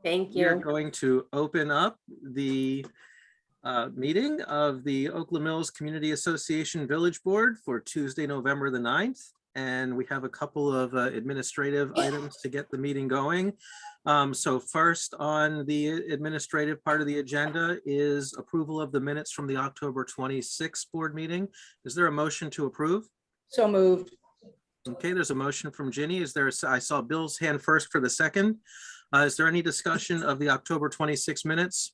Thank We are you. going to open up the meeting of the Oakland Mills Community Association Village Board for Tuesday, November the 9th. And we have a couple of administrative items to get the meeting going. So first on the administrative part of the agenda is approval of the minutes from the October 26th board meeting. Is there a motion to approve? So moved. Okay, there's a motion from Ginny. I saw Bill's hand first for the second. Is there any discussion of the October 26 minutes?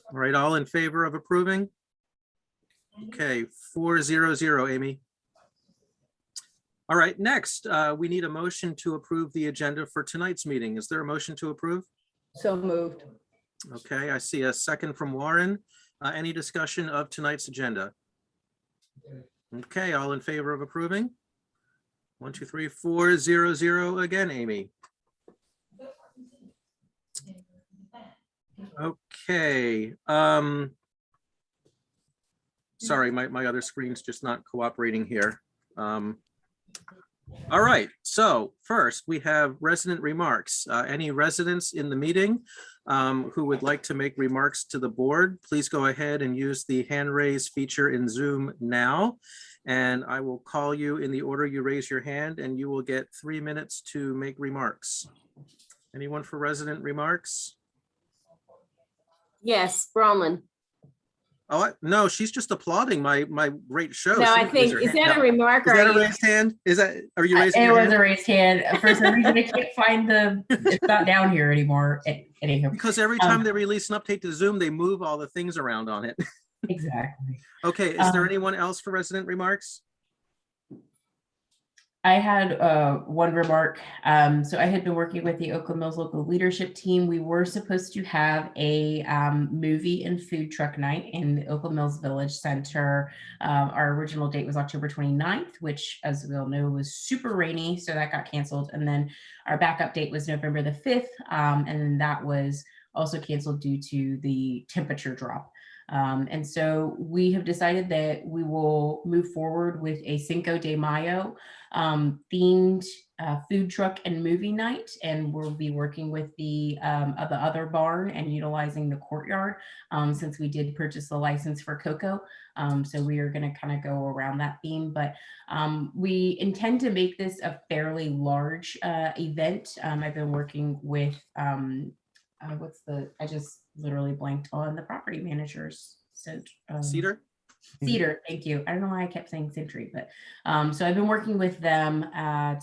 All right, all in favor of approving? Okay, 400, Amy. All right, next, we need a motion to approve the agenda for tonight's meeting. Is there a motion to approve? So moved. Okay, I see a second from Warren. Any discussion of tonight's agenda? Okay, all in favor of approving? 1, 2, 3, 400 again, Amy. Okay. Sorry, my other screen's just not cooperating here. All right, so first we have resident remarks. Any residents in the meeting who would like to make remarks to the board, please go ahead and use the hand raise feature in Zoom now. And I will call you in the order you raise your hand and you will get 3 minutes to make remarks. Anyone for resident remarks? Yes, Bronwyn. Oh, no, she's just applauding my great show. No, She I didn't raise think, her is hand. that a No. remark? Is or that a are you- raised hand? Are you raising It your was hand? a raised hand. For some reason, I can't find it's not down here anymore. Anywho, Because every time they release an update to Zoom, they move all the things around on it. exactly. Okay, is there anyone else for resident remarks? I had one remark. So I had been working with the Oakland Mills local leadership team. We were supposed to have a movie and food truck night in the Oakland Mills Village Center. Our original date was October 29th, which, as we all know, was super rainy, so that got canceled. And then our backup date was November the 5th, and that was also canceled due to the temperature drop. And so we have decided that we will move forward with a Cinco de Mayo themed food truck and movie night, and we'll be working with the other barn and utilizing the courtyard since we did purchase the license for Coco. So we are going to kind of go around that theme, but we intend to make this a fairly large event. I've been working with I just literally blanked on the property managers. Cedar? Cedar, thank you. I don't know why I kept saying Century, but so I've been working with them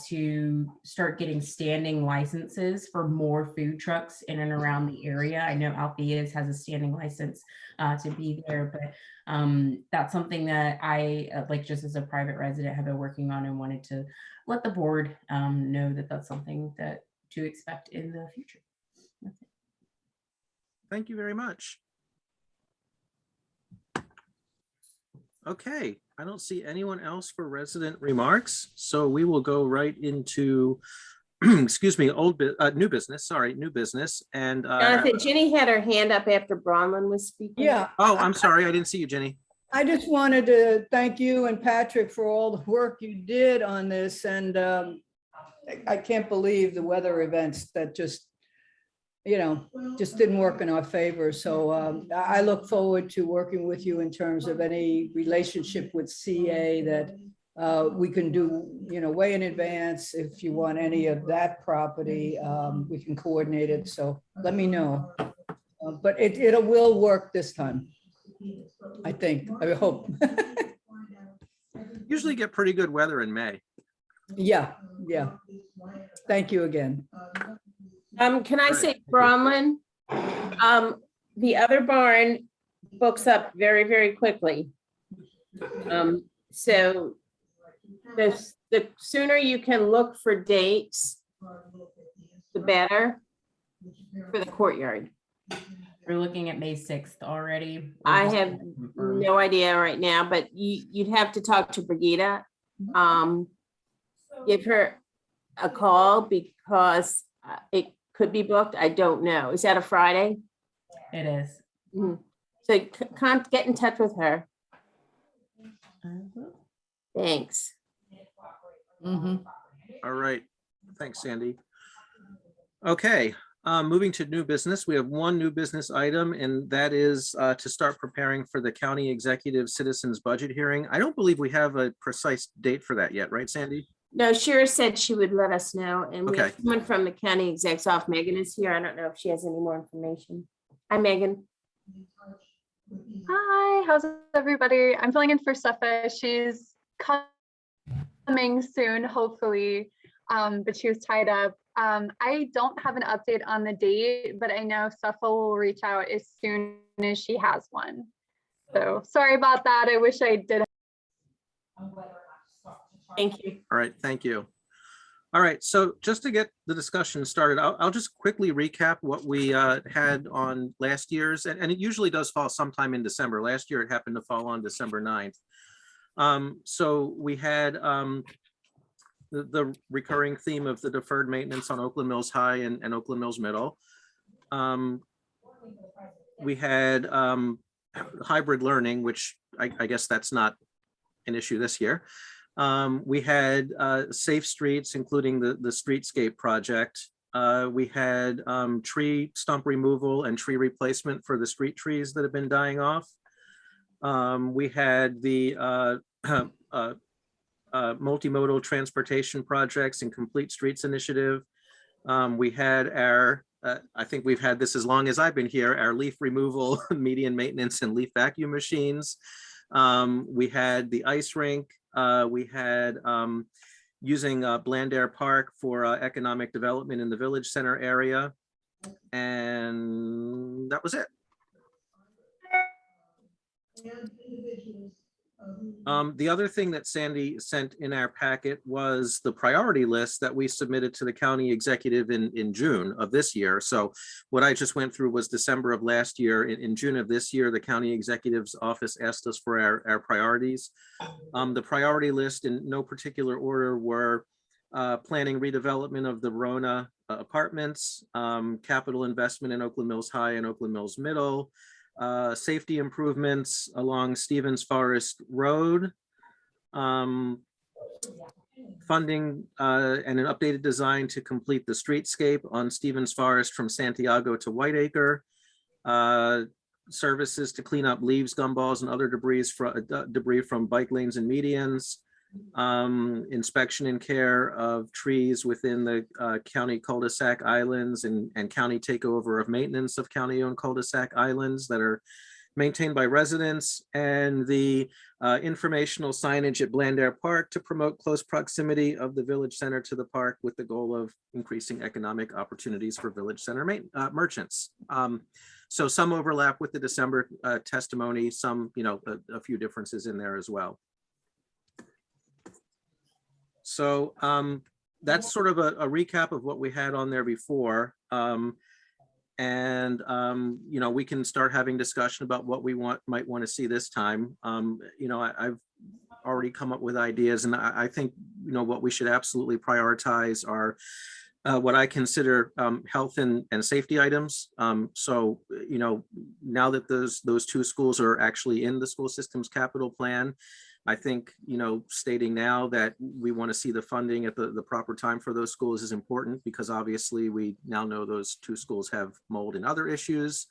to start getting standing licenses for more food trucks in and around the area. I know Althea's has a standing license to be there, but that's something that I, like just as a private resident, have been working on and wanted to let the board know that that's something that to expect in the future. That's it. Thank you very much. Okay, I don't see anyone else for resident remarks, so we will go right into, excuse me, new business. And Jonathan, Ginny had her hand up after Bronwyn was speaking. Yeah. oh, I'm sorry, I didn't see you, Jenny. I just wanted to thank you and Patrick for all the work you did on this. And I can't believe the weather events that just didn't work in our favor. So I look forward to working with you in terms of any relationship with CA that we can do, way in advance. If you want any of that property, we can coordinate it. So let me know. But it will work this time. I think, I hope. Usually get pretty good weather in May. Yeah. Thank you again. Can I say, Bronwyn, the other barn books up very, very quickly. So the sooner you can look for dates, the better for the courtyard. We're looking at May 6th already. I have no idea right now, but you'd have to talk to Brigida. Give her a call because it could be booked. I don't know. Is that a Friday? It is. Mhm. So can't get in touch with her. Thanks. Mhm. All right, thanks, Sandy. Okay, Moving to new business, we have one new business item, and that is to start preparing for the county executive citizens budget hearing. I don't believe we have a precise date for that yet, right, Sandy? No, Shira said she would let us know, and we have Okay. someone from the county exec's office. Megan is here. I don't know if she has any more information. Hi, Megan. Hi, how's everybody? I'm filling in for Safa. She's coming soon, hopefully, but she was tied up. I don't have an update on the date, but I know Safa will reach out as soon as she has one. So sorry about that. I wish I did. Thank you. All right, thank you. All right, so just to get the discussion started, I'll just quickly recap what we had on last year's, and it usually does fall sometime in December. Last year, it happened to fall on December 9th. So we had the recurring theme of the deferred maintenance on Oakland Mills High and Oakland Mills Middle. We had hybrid learning, which I guess that's not an issue this year. We had safe streets, including the streetscape project. We had tree stump removal and tree replacement for the street trees that have been dying off. We had the multimodal transportation projects and complete streets initiative. We had our, I think we've had this as long as I've been here, our leaf removal, median maintenance and leaf vacuum machines. We had the ice rink. We had using Blandair Park for economic development in the village center area. And that was it. The other thing that Sandy sent in our packet was the priority list that we submitted to the county executive in June of this year. So what I just went through was December of last year. In June of this year, the county executive's office asked us for our priorities. The priority list in no particular order were planning redevelopment of the Verona apartments, capital investment in Oakland Mills High and Oakland Mills Middle, safety improvements along Stevens Forest Road, funding and an updated design to complete the streetscape on Stevens Forest from Santiago to Whiteacre, services to clean up leaves, gumballs, and other debris from bike lanes and medians, inspection and care of trees within the county cul-de-sac islands and county takeover of maintenance of county-owned cul-de-sac islands that are maintained by residents, and the informational signage at Blandair Park to promote close proximity of the village center to the park with the goal of increasing economic opportunities for village center merchants. So some overlap with the December testimony, some, a few differences in there as well. So that's sort of a recap of what we had on there before. We can start having discussion about what we might want to see this time. I've already come up with ideas, and I think, what we should absolutely prioritize are what I consider health and safety items. So, now that those two schools are actually in the school system's capital plan, I think, stating now that we want to see the funding at the proper time for those schools is important, because obviously we now know those two schools have mold and other issues.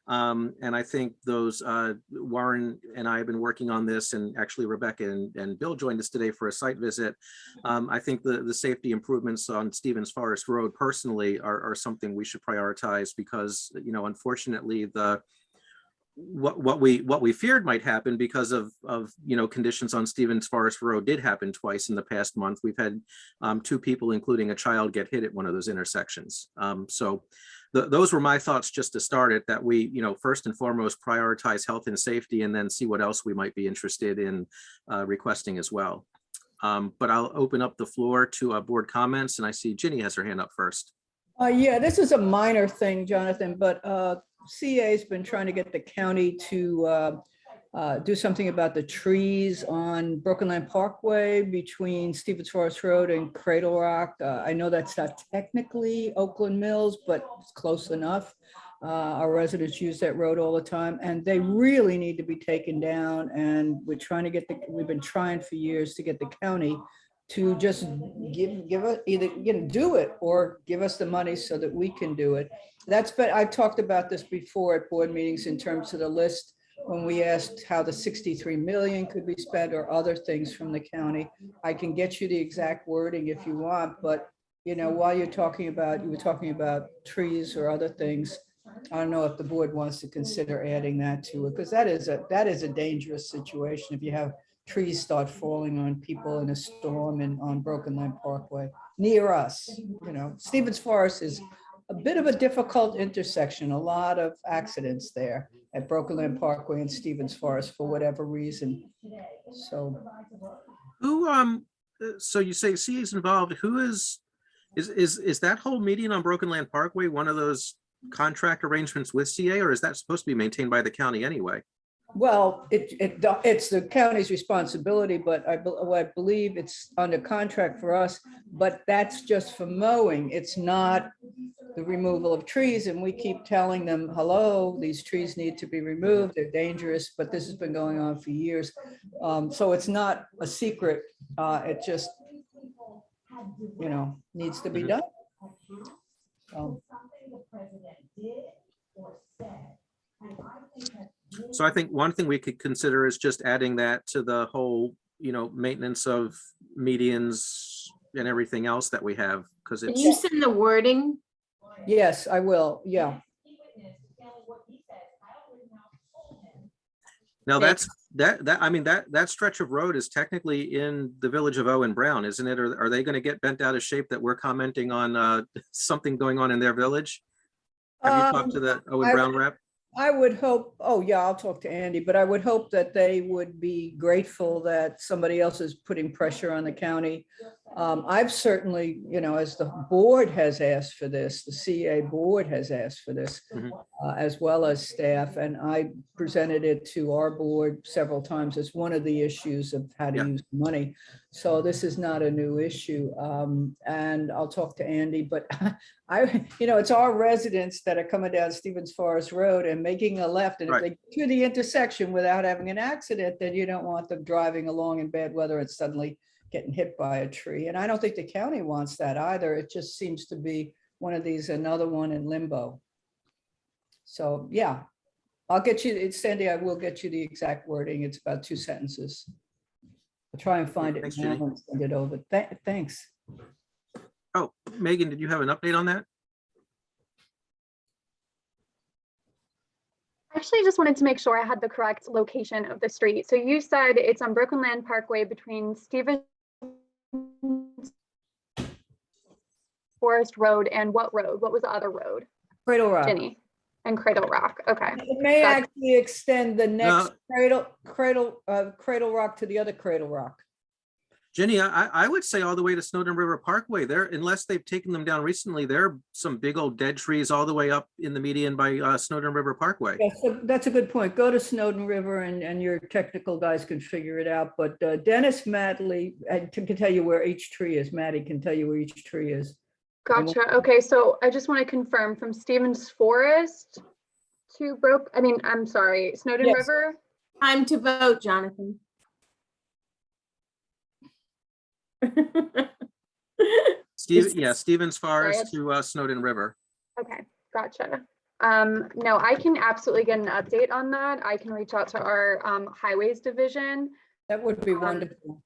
And I think those, Warren and I have been working on this, and actually Rebecca and Bill joined us today for a site visit. I think the safety improvements on Stevens Forest Road personally are something we should prioritize, because, unfortunately, what we feared might happen because of conditions on Stevens Forest Road did happen twice in the past month. We've had two people, including a child, get hit at one of those intersections. So those were my thoughts just to start it, that we, first and foremost prioritize health and safety, and then see what else we might be interested in requesting as well. But I'll open up the floor to board comments, and I see Ginny has her hand up first. Yeah, this is a minor thing, Jonathan, but CA's been trying to get the county to do something about the trees on Broken Land Parkway between Stevens Forest Road and Cradle Rock. I know that's not technically Oakland Mills, but it's close enough. Our residents use that road all the time, and they really need to be taken down. And we're trying to we've been trying for years to get the county to just give it, either, do it or give us the money so that we can do it. I've talked about this before at board meetings in terms of the list, when we asked how the 63 million could be spent or other things from the county. I can get you the exact wording if you want, but while you were talking about trees or other things, I don't know if the board wants to consider adding that to it, because that is a dangerous situation if you have trees start falling on people in a storm and on Broken Land Parkway near us. Stevens Forest is a bit of a difficult intersection, a lot of accidents there at Broken Land Parkway and Stevens Forest for whatever reason. So So you say CA is involved. Who is that whole median on Broken Land Parkway one of those contract arrangements with CA, or is that supposed to be maintained by the county anyway? well, it's the county's responsibility, but I believe it's under contract for us, but that's just for mowing. It's not the removal of trees, and we keep telling them, hello, these trees need to be removed, they're dangerous, but this has been going on for years. So it's not a secret, it just, needs to be done. So I think one thing we could consider is just adding that to the whole, maintenance of medians and everything else that we have, because Can it's. you send the wording? Yes, I will, yeah. Now that stretch of road is technically in the village of Owen Brown, isn't it? Or are they going to get bent out of shape that we're commenting on something going on in their village? Have you talked to the Owen Brown rep? I would hope, oh yeah, I'll talk to Andy, but I would hope that they would be grateful that somebody else is putting pressure on the county. I've certainly, as the board has asked for this, the CA board has asked for this, as well as staff, and I presented it to our board several times as one of the issues of how to use money. So this is not a new issue, and I'll talk to Andy, but it's our residents that are coming down Stevens Forest Road and making a left, and if they get to the intersection without having an accident, then you don't want them driving along in bad weather and suddenly getting hit by a tree. And I don't think the county wants that either. It just seems to be one of these, another one in limbo. So yeah, I'll get you, Sandy, I will get you the exact wording. It's about 2 sentences. I'll try and find it Thanks, now Judy. and send it over. Thanks. Oh, Megan, did you have an update on that? Actually, just wanted to make sure I had the correct location of the street. So you said it's on Broken Land Parkway between Stevens Forest Road and what road? What was the other road? Cradle Rock. Ginny and Cradle Rock. Okay. It may That's- actually extend the next Cradle Rock to the other Cradle Rock. Jenny, I would say all the way to Snowden River Parkway there, unless they've taken them down recently, there are some big old dead trees all the way up in the median by Snowden River Parkway. Yes, that's a good point. Go to Snowden River and your technical guys can figure it out. But Dennis Madley can tell you where each tree is. Maddie can tell you where each tree is. Gotcha. Okay, so I just want to confirm from Stevens Forest to Snowden Yes. River. Time to vote, Jonathan. Stevens Forest to Snowden River. Okay, gotcha. No, I can absolutely get an update on that. I can reach out to our highways division. That would be wonderful.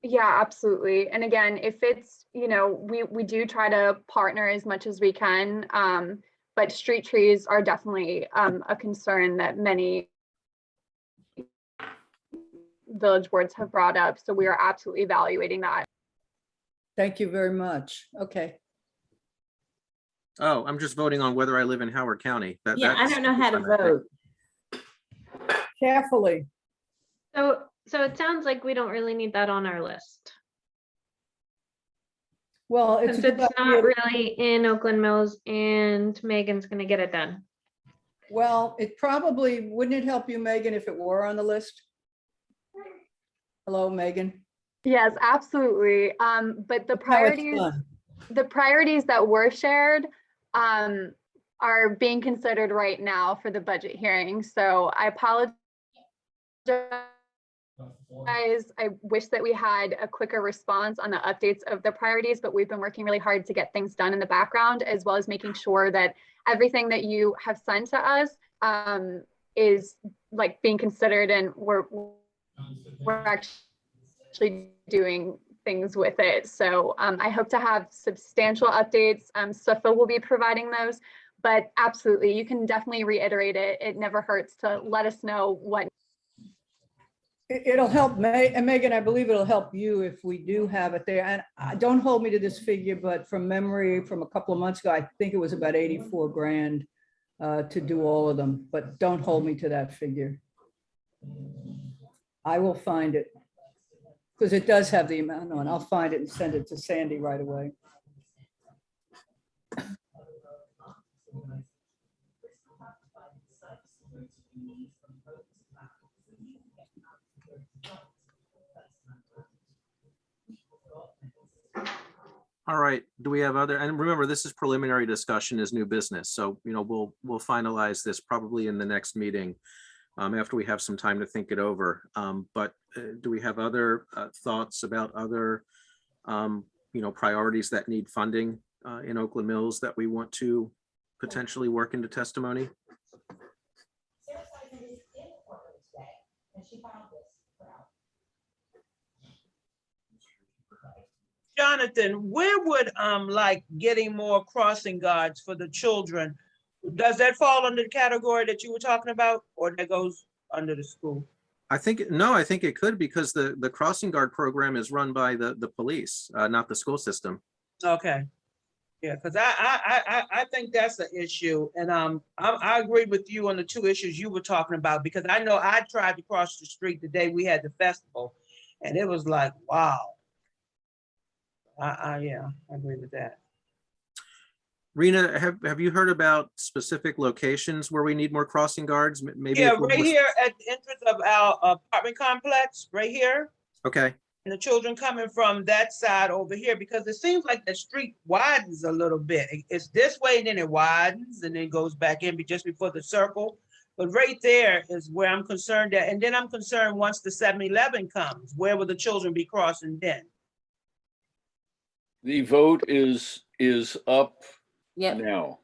Yeah, absolutely. And again, if it's, we do try to partner as much as we can, but street trees are definitely a concern that many village boards have brought up. So we are absolutely evaluating that. Thank you very much. Okay. Oh, I'm just voting on whether I live in Howard County. Yeah, I don't know how to vote. Carefully. So it sounds like we don't really need that on our list. Well, Since it's not really in Oakland Mills and Megan's gonna get it done. Well, it probably, wouldn't it help you, Megan, if it were on the list? Hello, Megan. Yes, absolutely. But the priorities that were shared are being considered right now for the budget hearing. So I apologize Guys, I wish that we had a quicker response on the updates of the priorities, but we've been working really hard to get things done in the background, as well as making sure that everything that you have sent to us is like being considered, and we're actually doing things with it. So I hope to have substantial updates. Safa will be providing those, but absolutely, you can definitely reiterate it. It never hurts to let us know what. It'll help and Megan, I believe it'll help you if we do have it there. And don't hold me to this figure, but from memory from a couple of months ago, I think it was about 84 grand to do all of them, but don't hold me to that figure. I will find it because it does have the amount on. I'll find it and send it to Sandy right away. All right, do we have other, and remember, this is preliminary discussion is new business. So, we'll finalize this probably in the next meeting after we have some time to think it over. But do we have other thoughts about other, priorities that need funding in Oakland Mills that we want to potentially work into testimony? Jonathan, where would like getting more crossing guards for the children, does that fall under the category that you were talking about, or that goes under the school? I think it could, because the crossing guard program is run by the police, not the school system. Okay. Yeah, because I think that's the issue. And I agree with you on the two issues you were talking about, because I know I tried to cross the street the day we had the festival, and it was like, wow. Yeah, I agree with that. Rena, have you heard about specific locations where we need more crossing guards? Maybe. Yeah, right here at the entrance of our apartment complex, right here. Okay. And the children coming from that side over here, because it seems like the street widens a little bit. It's this way, and then it widens, and then goes back in just before the circle. But right there is where I'm concerned at. And then I'm concerned once the 7-Eleven comes, where will the children be crossing then? The vote is up Yep. now.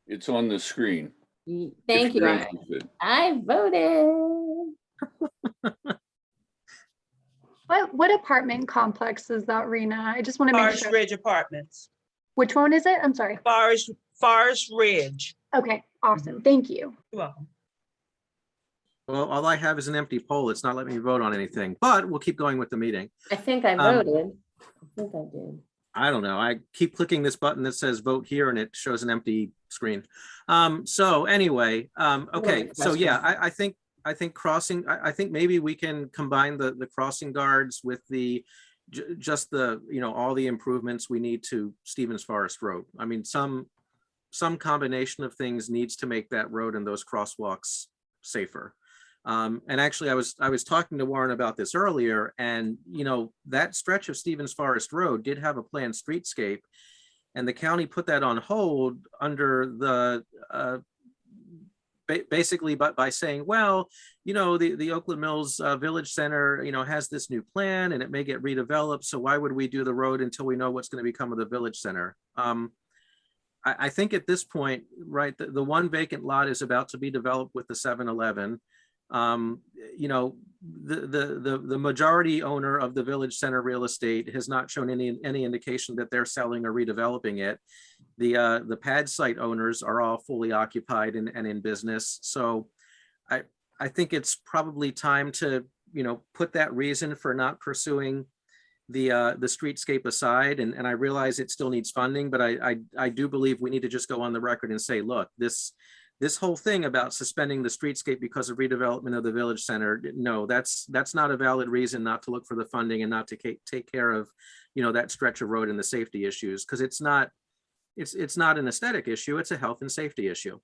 It's on the screen. Thank if you're you. interested. I voted. What apartment complex is that, Rena? I just want to make Forest sure. Ridge Apartments. Which one is it? I'm sorry. Forest Ridge. Okay, awesome. Thank you. You're welcome. Well, all I have is an empty poll. It's not letting me vote on anything, but we'll keep going with the meeting. I think I voted. I think I did. I don't know. I keep clicking this button that says vote here, and it shows an empty screen. So anyway, okay. So yeah, I think crossing, I think maybe we can combine the crossing guards with just the, all the improvements we need to Stevens Forest Road. I mean, some combination of things needs to make that road and those crosswalks safer. And actually, I was talking to Warren about this earlier, and that stretch of Stevens Forest Road did have a planned streetscape, and the county put that on hold under the basically by saying, well, the Oakland Mills Village Center, has this new plan, and it may get redeveloped. So why would we do the road until we know what's going to become of the Village Center? I think at this point, right, the one vacant lot is about to be developed with the 7-Eleven. The majority owner of the Village Center real estate has not shown any indication that they're selling or redeveloping it. The pad site owners are all fully occupied and in business. So I think it's probably time to, put that reason for not pursuing the streetscape aside. And I realize it still needs funding, but I do believe we need to just go on the record and say, look, this whole thing about suspending the streetscape because of redevelopment of the Village Center, no, that's not a valid reason not to look for the funding and not to take care of, that stretch of road and the safety issues, because it's not an aesthetic issue, it's a health and safety issue.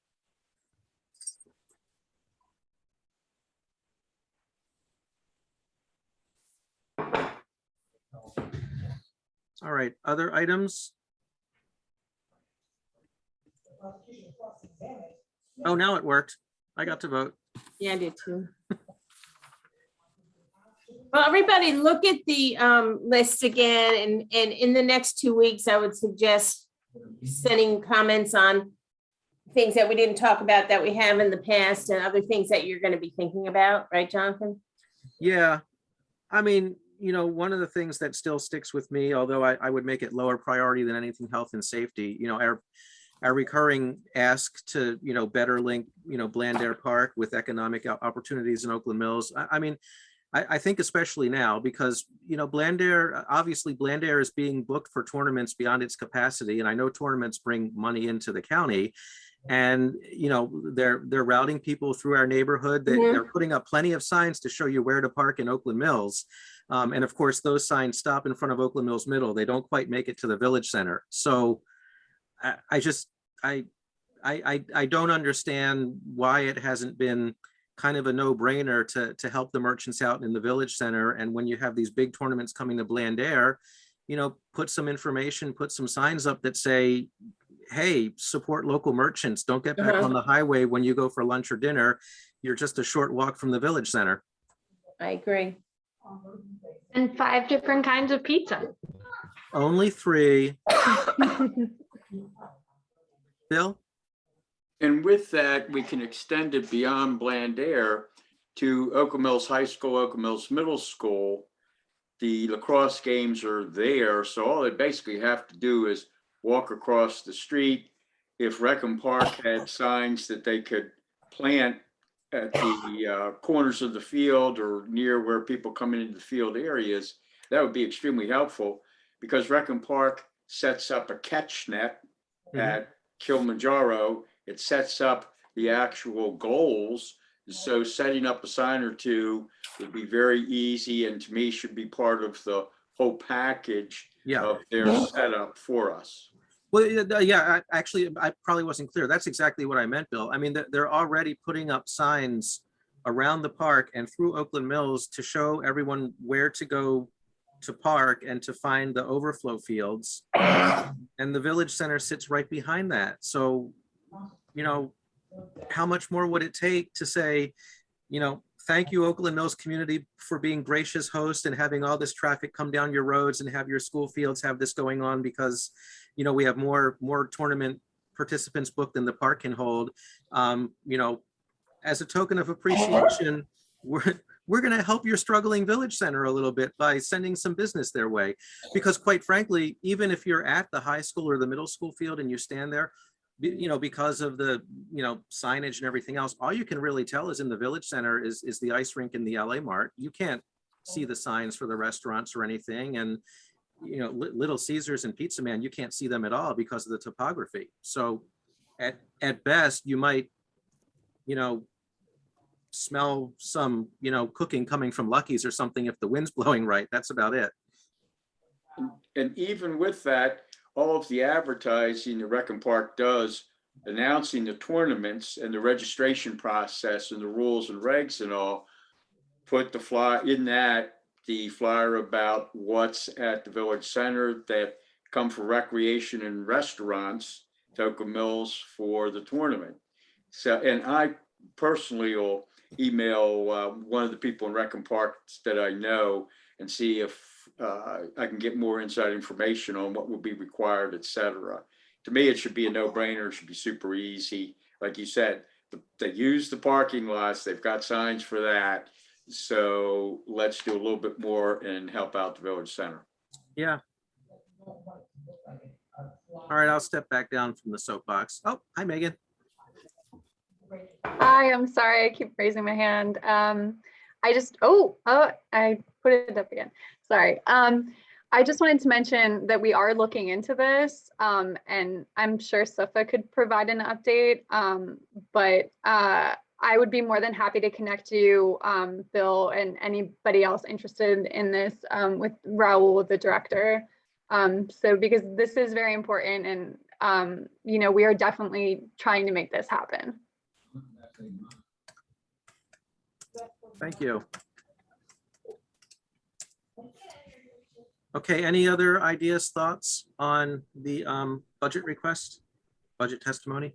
All right, other items? Oh, now it worked. I got to vote. Yeah, I did too. Well, everybody look at the list again, and in the next 2 weeks, I would suggest sending comments on things that we didn't talk about that we have in the past and other things that you're going to be thinking about, right, Jonathan? Yeah, I mean, one of the things that still sticks with me, although I would make it lower priority than anything health and safety, our recurring ask to, better link, Blandair Park with economic opportunities in Oakland Mills. I mean, I think especially now because, obviously Blandair is being booked for tournaments beyond its capacity. And I know tournaments bring money into the county. And, they're routing people through our neighborhood. They're putting up plenty of signs to show you where to park in Oakland Mills. And of course, those signs stop in front of Oakland Mills Middle. They don't quite make it to the Village Center. So I don't understand why it hasn't been kind of a no-brainer to help the merchants out in the Village Center. And when you have these big tournaments coming to Blandair, put some information, put some signs up that say, hey, support local merchants. Don't get back on the highway when you go for lunch or dinner. You're just a short walk from the Village Center. I agree. And 5 different kinds of pizza. Only 3. Bill? And with that, we can extend it beyond Blandair to Oakland Mills High School, Oakland Mills Middle School. The lacrosse games are there, so all they basically have to do is walk across the street. If Reckham Park had signs that they could plant at the corners of the field or near where people come into the field areas, that would be extremely helpful because Reckham Park sets up a catch net at Kilimanjaro. It sets up the actual goals. So setting up a sign or two would be very easy and to me should be part of the whole package of their setup for us. Well, yeah, actually, I probably wasn't clear. That's exactly what I meant, Bill. I mean, they're already putting up signs around the park and through Oakland Mills to show everyone where to go to park and to find the overflow fields. And the Village Center sits right behind that. So, how much more would it take to say, thank you, Oakland Mills community, for being gracious host and having all this traffic come down your roads and have your school fields have this going on because, we have more tournament participants booked than the park can hold. As a token of appreciation, we're going to help your struggling Village Center a little bit by sending some business their way. Because quite frankly, even if you're at the high school or the middle school field and you stand there, because of the, signage and everything else, all you can really tell is in the Village Center is the ice rink and the LA Mart. You can't see the signs for the restaurants or anything. And, Little Caesars and Pizza Man, you can't see them at all because of the topography. So at best, you might, smell some, cooking coming from Lucky's or something if the wind's blowing right. That's about it. And even with that, all of the advertising that Reckham Park does, announcing the tournaments and the registration process and the rules and regs and all, put the flyer in that, the flyer about what's at the Village Center that come for recreation and restaurants to Oakland Mills for the tournament. So, and I personally will email one of the people in Reckham Park that I know and see if I can get more inside information on what will be required, et cetera. To me, it should be a no-brainer. It should be super easy. Like you said, they use the parking lots. They've got signs for that. So let's do a little bit more and help out the Village Center. Yeah. All right, I'll step back down from the soapbox. Oh, hi, Megan. Hi, I'm sorry, I keep raising my hand. I put it up again. Sorry. I just wanted to mention that we are looking into this, and I'm sure Safa could provide an update, but I would be more than happy to connect you, Bill, and anybody else interested in this with Raul, the director. So because this is very important and, we are definitely trying to make this happen. Thank you. Okay, any other ideas, thoughts on the budget request, budget testimony?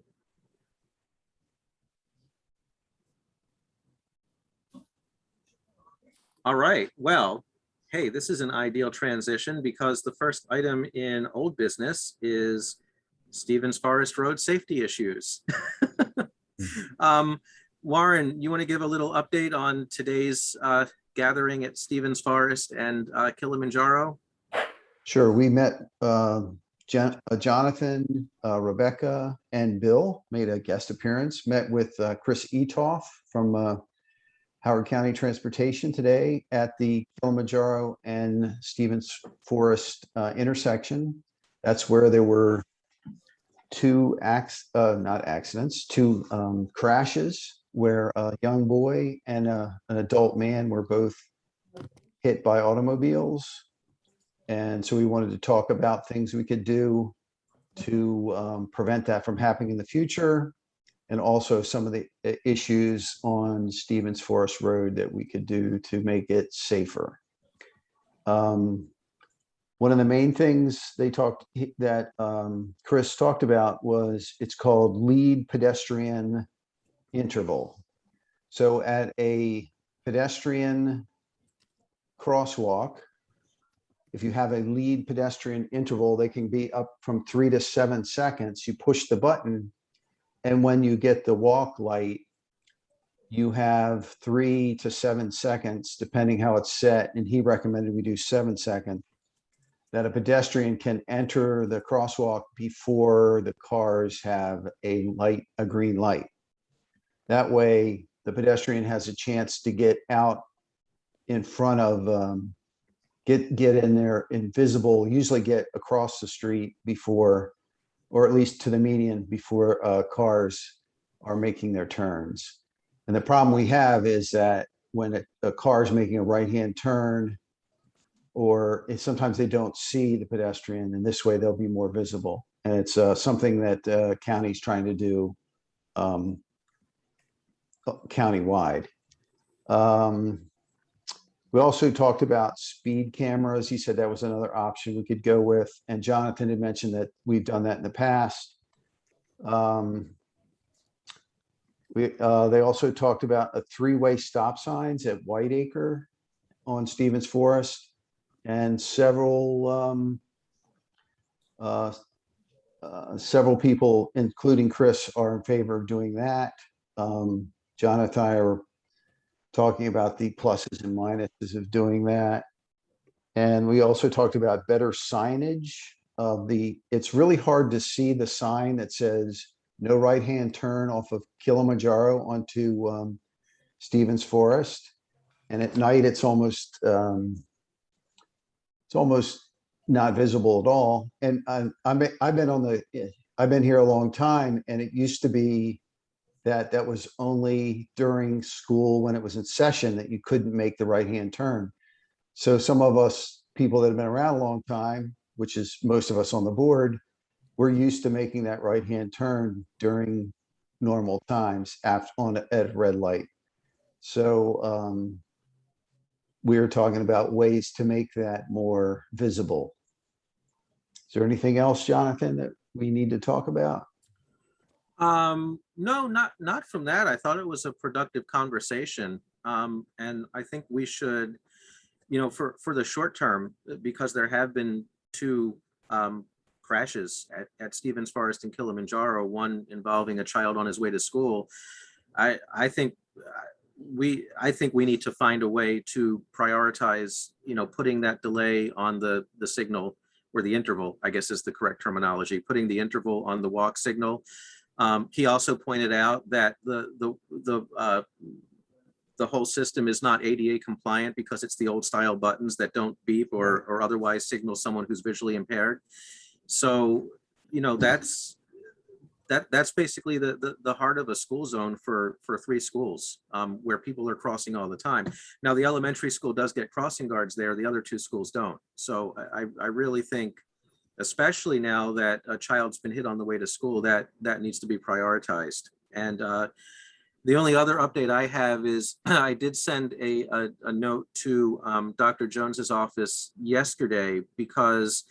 All right, well, hey, this is an ideal transition because the first item in old business is Stevens Forest Road safety issues. Warren, you want to give a little update on today's gathering at Stevens Forest and Kilimanjaro? Sure, we met Jonathan, Rebecca, and Bill made a guest appearance, met with Chris Etoff from Howard County Transportation today at the Kilimanjaro and Stevens Forest intersection. That's where there were two crashes where a young boy and an adult man were both hit by automobiles. And so we wanted to talk about things we could do to prevent that from happening in the future, and also some of the issues on Stevens Forest Road that we could do to make it safer. One of the main things Chris talked about was it's called lead pedestrian interval. So at a pedestrian crosswalk, if you have a lead pedestrian interval, they can be up from 3 to 7 seconds. You push the button, and when you get the walk light, you have 3 to 7 seconds, depending how it's set. And he recommended we do 7 seconds, that a pedestrian can enter the crosswalk before the cars have a green light. That way, the pedestrian has a chance to get out in front of, get in there invisible, usually get across the street before, or at least to the median before cars are making their turns. And the problem we have is that when a car is making a right-hand turn, or sometimes they don't see the pedestrian, and this way they'll be more visible. And it's something that county's trying to do countywide. We also talked about speed cameras. He said that was another option we could go with. And Jonathan had mentioned that we've done that in the past. They also talked about a 3-way stop signs at Whiteacre on Stevens Forest, and several people, including Chris, are in favor of doing that. John and I are talking about the pluses and minuses of doing that. And we also talked about better signage of it's really hard to see the sign that says no right-hand turn off of Kilimanjaro onto Stevens Forest. And at night, it's almost not visible at all. And I've been here a long time, and it used to be that was only during school when it was in session that you couldn't make the right-hand turn. So some of us people that have been around a long time, which is most of us on the board, we're used to making that right-hand turn during normal times at red light. So we were talking about ways to make that more visible. Is there anything else, Jonathan, that we need to talk about? No, not from that. I thought it was a productive conversation. And I think we should, for the short term, because there have been 2 crashes at Stevens Forest and Kilimanjaro, one involving a child on his way to school. I think we need to find a way to prioritize, putting that delay on the signal, or the interval, I guess is the correct terminology, putting the interval on the walk signal. He also pointed out that the whole system is not ADA compliant because it's the old style buttons that don't beep or otherwise signal someone who's visually impaired. So, that's basically the heart of a school zone for 3 schools, where people are crossing all the time. Now, the elementary school does get crossing guards there. The other 2 schools don't. So I really think, especially now that a child's been hit on the way to school, that needs to be prioritized. And the only other update I have is I did send a note to Dr. Jones's office yesterday, because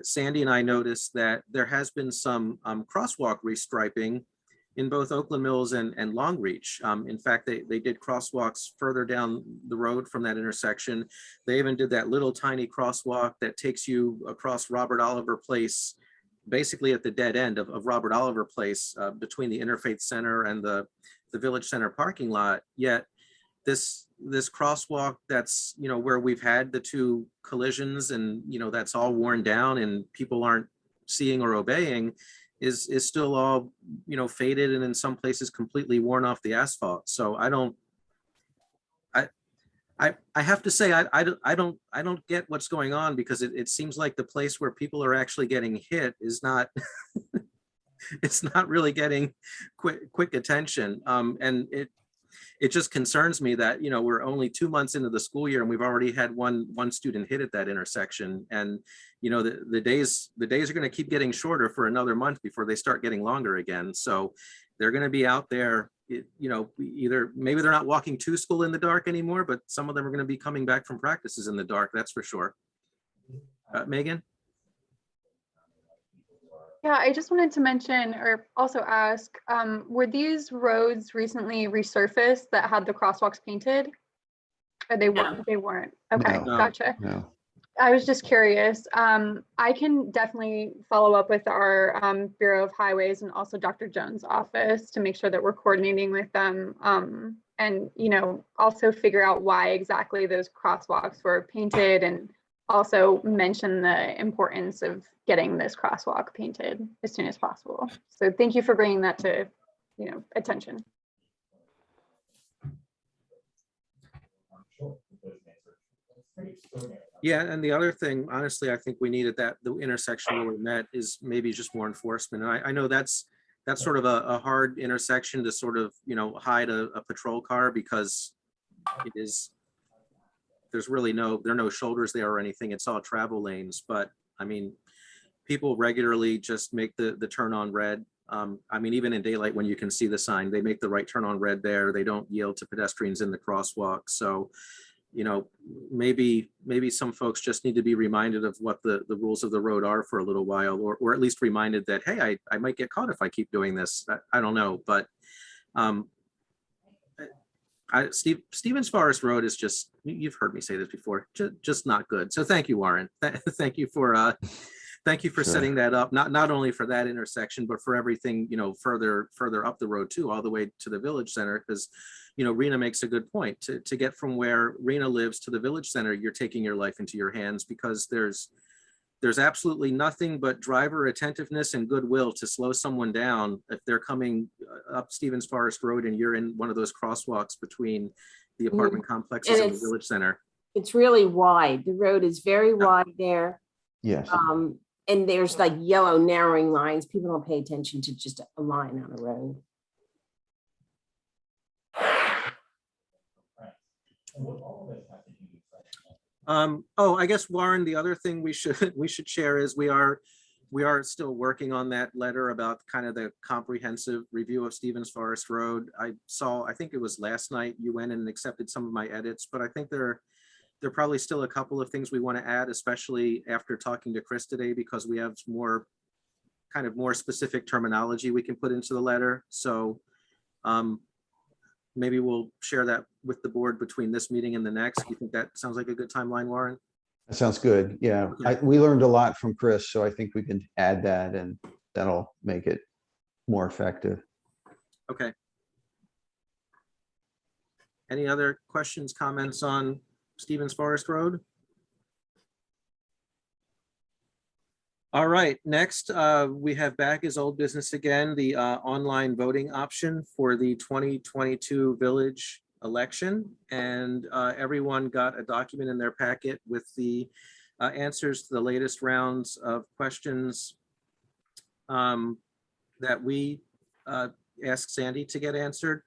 Sandy and I noticed that there has been some crosswalk restriping in both Oakland Mills and Long Reach. In fact, they did crosswalks further down the road from that intersection. They even did that little tiny crosswalk that takes you across Robert Oliver Place, basically at the dead end of Robert Oliver Place, between the Interfaith Center and the Village Center parking lot. Yet this crosswalk that's, you know, where we've had the two collisions and, you know, that's all worn down and people aren't seeing or obeying, is still all, you know, faded and in some places completely worn off the asphalt. So I have to say, I don't get what's going on, because it seems like the place where people are actually getting hit is not, it's not really getting quick attention. And it just concerns me that, you know, we're only 2 months into the school year and we've already had one student hit at that intersection. And, you know, the days are going to keep getting shorter for another month before they start getting longer again. So they're going to be out there, you know, either maybe they're not walking to school in the dark anymore, but some of them are going to be coming back from practices in the dark. That's for sure. Megan? Yeah, I just wanted to mention or also ask, were these roads recently resurfaced that had the crosswalks painted? Or they weren't? No. They weren't. Okay, No. gotcha. No. I was just curious. I can definitely follow up with our Bureau of Highways and also Dr. Jones' office to make sure that we're coordinating with them, and, you know, also figure out why exactly those crosswalks were painted, and also mention the importance of getting this crosswalk painted as soon as possible. So thank you for bringing that to, you know, attention. Yeah, and the other thing, honestly, I think we needed that the intersection where we met is maybe just more enforcement. And I know that's sort of a hard intersection to sort of, you know, hide a patrol car, because it is, there's really there are no shoulders there or anything. It's all travel lanes. But I mean, people regularly just make the turn on red. I mean, even in daylight, when you can see the sign, they make the right turn on red there. They don't yield to pedestrians in the crosswalk. So, you know, maybe some folks just need to be reminded of what the rules of the road are for a little while, or at least reminded that, hey, I might get caught if I keep doing this. I don't know, but Stevens Forest Road is just, you've heard me say this before, just not good. So thank you, Warren. Thank you for Sure. setting that up, not only for that intersection, but for everything, you know, further up the road too, all the way to the Village Center. Because, you know, Rena makes a good point. To get from where Rena lives to the Village Center, you're taking your life into your hands, because there's absolutely nothing but driver attentiveness and goodwill to slow someone down if they're coming up Stevens Forest Road and you're in one of those crosswalks between the apartment complexes and the Village Center. It's really wide. The road is very wide there. Yes. And there's like yellow narrowing lines. People don't pay attention to just a line on a road. Oh, I guess, Warren, the other thing we should share is we are still working on that letter about kind of the comprehensive review of Stevens Forest Road. I think it was last night, you went and accepted some of my edits, but I think there are probably still a couple of things we want to add, especially after talking to Chris today, because we have more specific terminology we can put into the letter. So maybe we'll share that with the board between this meeting and the next. You think that sounds like a good timeline, Warren? That sounds good. Yeah, Okay. we learned a lot from Chris, so I think we can add that, and that'll make it more effective. Okay. Any other questions, comments on Stevens Forest Road? All right, next we have back as old business again, the online voting option for the 2022 village election. And everyone got a document in their packet with the answers to the latest rounds of questions that we asked Sandy to get answered.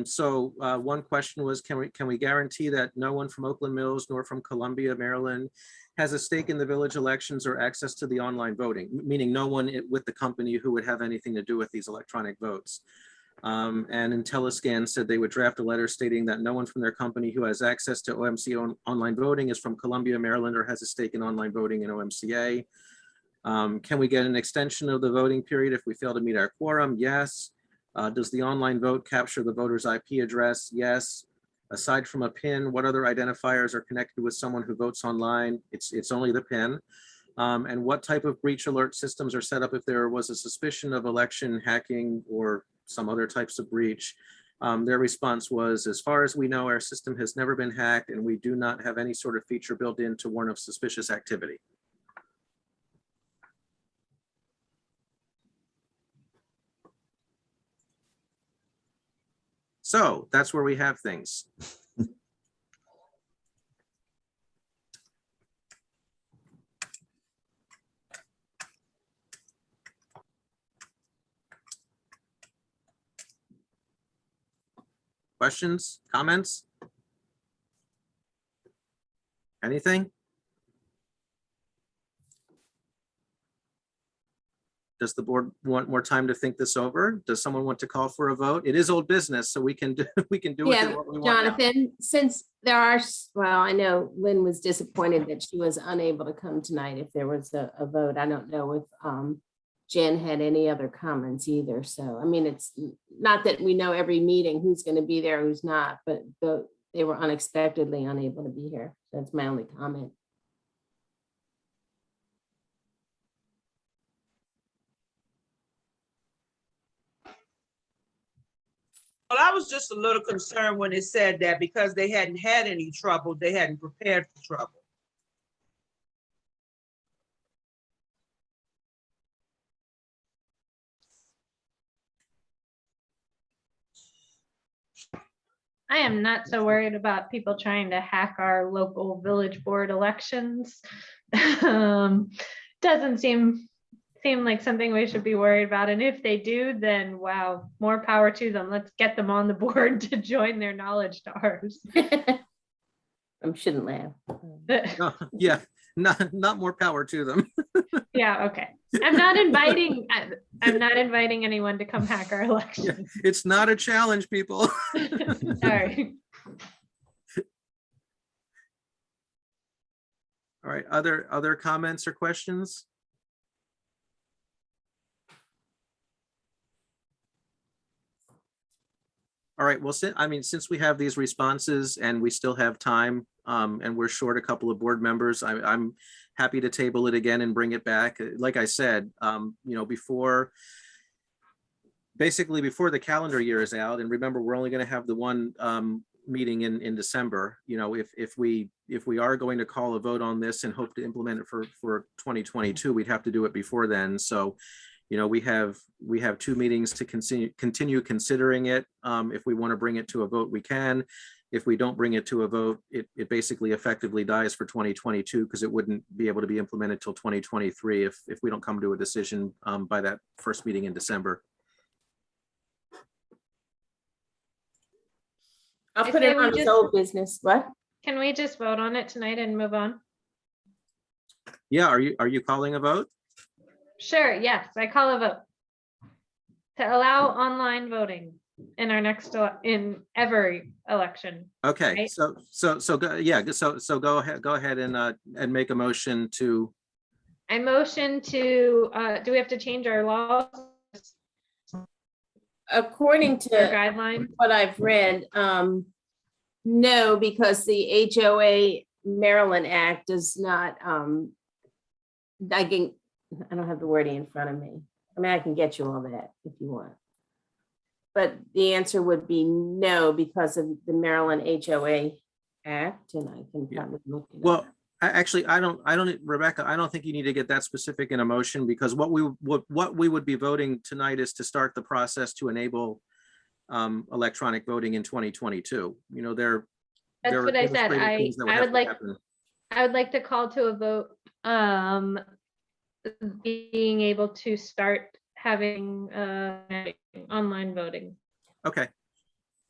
So one question was, can we guarantee that no one from Oakland Mills nor from Columbia, Maryland has a stake in the village elections or access to the online voting, meaning no one with the company who would have anything to do with these electronic votes. And IntelliScan said they would draft a letter stating that no one from their company who has access to OMCA online voting is from Columbia, Maryland, or has a stake in online voting in OMCA. Can we get an extension of the voting period if we fail to meet our quorum? Yes. Does the online vote capture the voter's IP address? Yes. Aside from a PIN, what other identifiers are connected with someone who votes online? It's only the PIN. And what type of breach alert systems are set up if there was a suspicion of election hacking or some other types of breach? Their response was, as far as we know, our system has never been hacked and we do not have any sort of feature built in to warn of suspicious activity. So that's where we have things. Questions, comments? Anything? Does the board want more time to think this over? Does someone want to call for a vote? It is old business, so we can do with it Yeah, what we want now. Jonathan, since there are, well, I know Lynn was disappointed that she was unable to come tonight if there was a vote. I don't know if Jen had any other comments either. So, I mean, it's not that we know every meeting who's going to be there, who's not, but they were unexpectedly unable to be here. That's my only comment. Well, I was just a little concerned when it said that because they hadn't had any trouble, they hadn't prepared for trouble. I am not so worried about people trying to hack our local village board elections. Doesn't seem like something we should be worried about. And if they do, then wow, more power to them. Let's get them on the board to join their knowledge to ours. I shouldn't laugh. Oh, yeah, not more power to them. Yeah, okay. I'm not inviting anyone to come hack our election. It's not a challenge, people. Sorry. All right, other comments or questions? All right, well, since we have these responses and we still have time, and we're short a couple of board members, I'm happy to table it again and bring it back. Like I said, basically before the calendar year is out, and remember, we're only going to have the one meeting in December. If we are going to call a vote on this and hope to implement it for 2022, we'd have to do it before then. So, we have 2 meetings to continue considering it. If we want to bring it to a vote, we can. If we don't bring it to a vote, it basically effectively dies for 2022 because it wouldn't be able to be implemented till 2023 if we don't come to a decision by that first meeting in December. I'll I put say it we on as just- old business. What? Can we just vote on it tonight and move on? Yeah, are you calling a vote? Sure, yes, I call a vote to allow online voting in our next, in every election. Okay, Right. so go ahead and make a motion to, I motion to, do we have to change our laws According or to guidelines? what I've read, no, because the HOA Maryland Act does not, I don't have the wording in front of me. I mean, I can get you all that if you want. But the answer would be no, because of the Maryland HOA Act, and I can Yeah. probably look it up. well, actually, Rebecca, I don't think you need to get that specific in a motion because what we would be voting tonight is to start the process to enable electronic voting in 2022. That's what I said. illustrated things that I have would to like, happen. I would like to call to a vote, being able to start having online voting. Okay.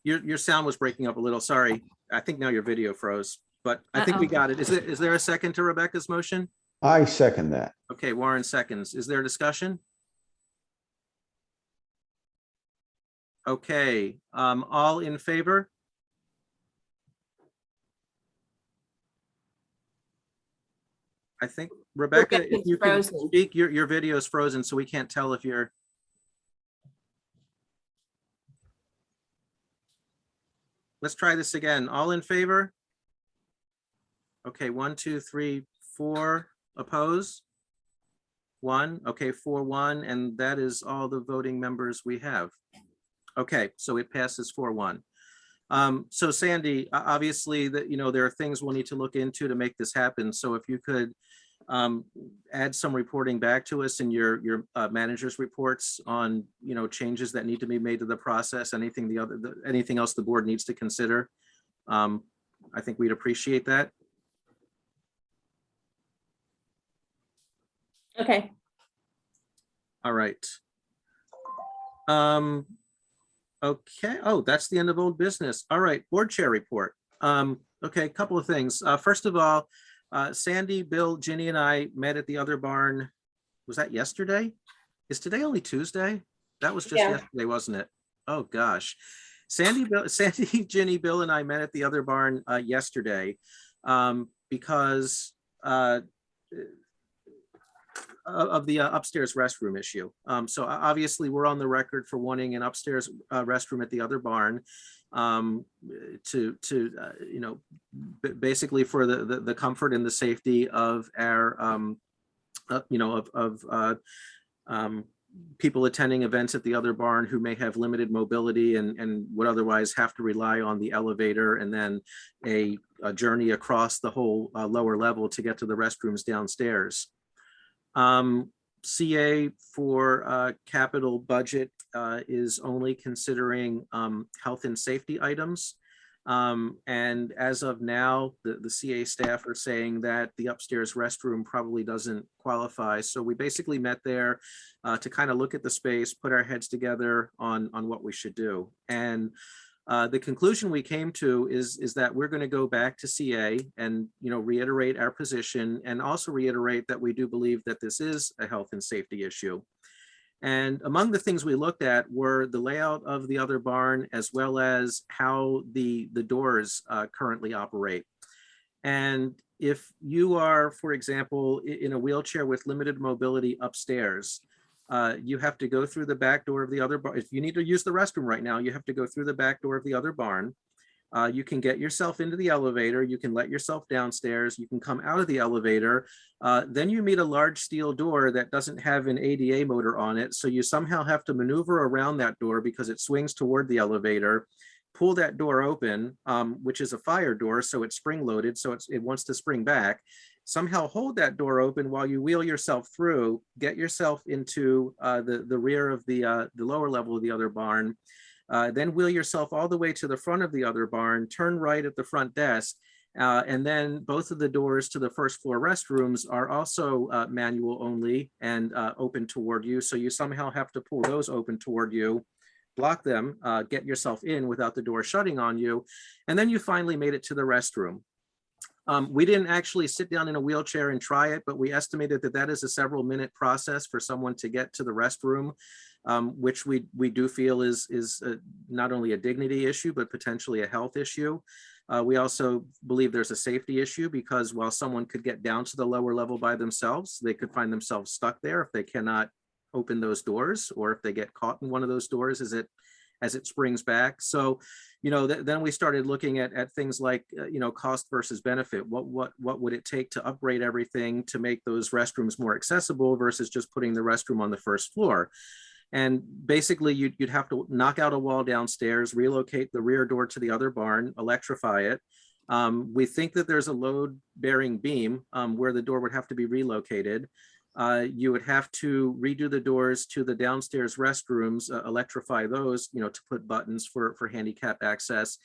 Your sound was breaking up a little. Sorry. I think now your video froze, but I think we Uh-oh. got it. Is there a second to Rebecca's motion? I second that. Okay, Warren seconds. Is there discussion? Okay, all in favor? I think, Rebecca, if Rebecca's you can frozen. speak, your video is frozen, so we can't tell if you're. let's try this again. All in favor? Okay, 1, 2, 3, 4 oppose. 1, okay, 4-1, and that is all the voting members we have. Okay, so it passes 4-1. So Sandy, obviously that, there are things we'll need to look into to make this happen. So if you could add some reporting back to us in your manager's reports on, changes that need to be made to the process, anything else the board needs to consider. I think we'd appreciate that. Okay. All right. Okay. Oh, that's the end of old business. All right. Board chair report. Okay. A couple of things. First of all, Sandy, Bill, Ginny, and I met at the other barn. Was that yesterday? Is today only Tuesday? That was just Yeah. yesterday, wasn't it? Oh gosh. Sandy, Ginny, Bill, and I met at the other barn yesterday because of the upstairs restroom issue. So obviously we're on the record for wanting an upstairs restroom at the other barn basically for the comfort and the safety of our people attending events at the other barn who may have limited mobility and would otherwise have to rely on the elevator and then a journey across the whole lower level to get to the restrooms downstairs. CA for capital budget is only considering health and safety items. And as of now, the CA staff are saying that the upstairs restroom probably doesn't qualify. So we basically met there to kind of look at the space, put our heads together on what we should do. And the conclusion we came to is that we're going to go back to CA and reiterate our position and also reiterate that we do believe that this is a health and safety issue. And among the things we looked at were the layout of the other barn as well as how the doors currently operate. And if you are, for example, in a wheelchair with limited mobility upstairs, you have to go through the back door of the other barn. If you need to use the restroom right now, you have to go through the back door of the other barn. You can get yourself into the elevator. You can let yourself downstairs. You can come out of the elevator. Then you meet a large steel door that doesn't have an ADA motor on it. So you somehow have to maneuver around that door because it swings toward the elevator, pull that door open, which is a fire door. So it's spring loaded. So it wants to spring back. Somehow hold that door open while you wheel yourself through, get yourself into the rear of the lower level of the other barn, then wheel yourself all the way to the front of the other barn, turn right at the front desk, and then both of the doors to the first floor restrooms are also manual only and open toward you. So you somehow have to pull those open toward you, block them, get yourself in without the door shutting on you, and then you finally made it to the restroom. We didn't actually sit down in a wheelchair and try it, but we estimated that is a several minute process for someone to get to the restroom, which we do feel is not only a dignity issue, but potentially a health issue. We also believe there's a safety issue because while someone could get down to the lower level by themselves, they could find themselves stuck there if they cannot open those doors or if they get caught in one of those doors as it springs back. So, then we started looking at things like, cost versus benefit. What would it take to upgrade everything to make those restrooms more accessible versus just putting the restroom on the first floor? And basically you'd have to knock out a wall downstairs, relocate the rear door to the other barn, electrify it. We think that there's a load bearing beam where the door would have to be relocated. You would have to redo the doors to the downstairs restrooms, electrify those, to put buttons for handicap access.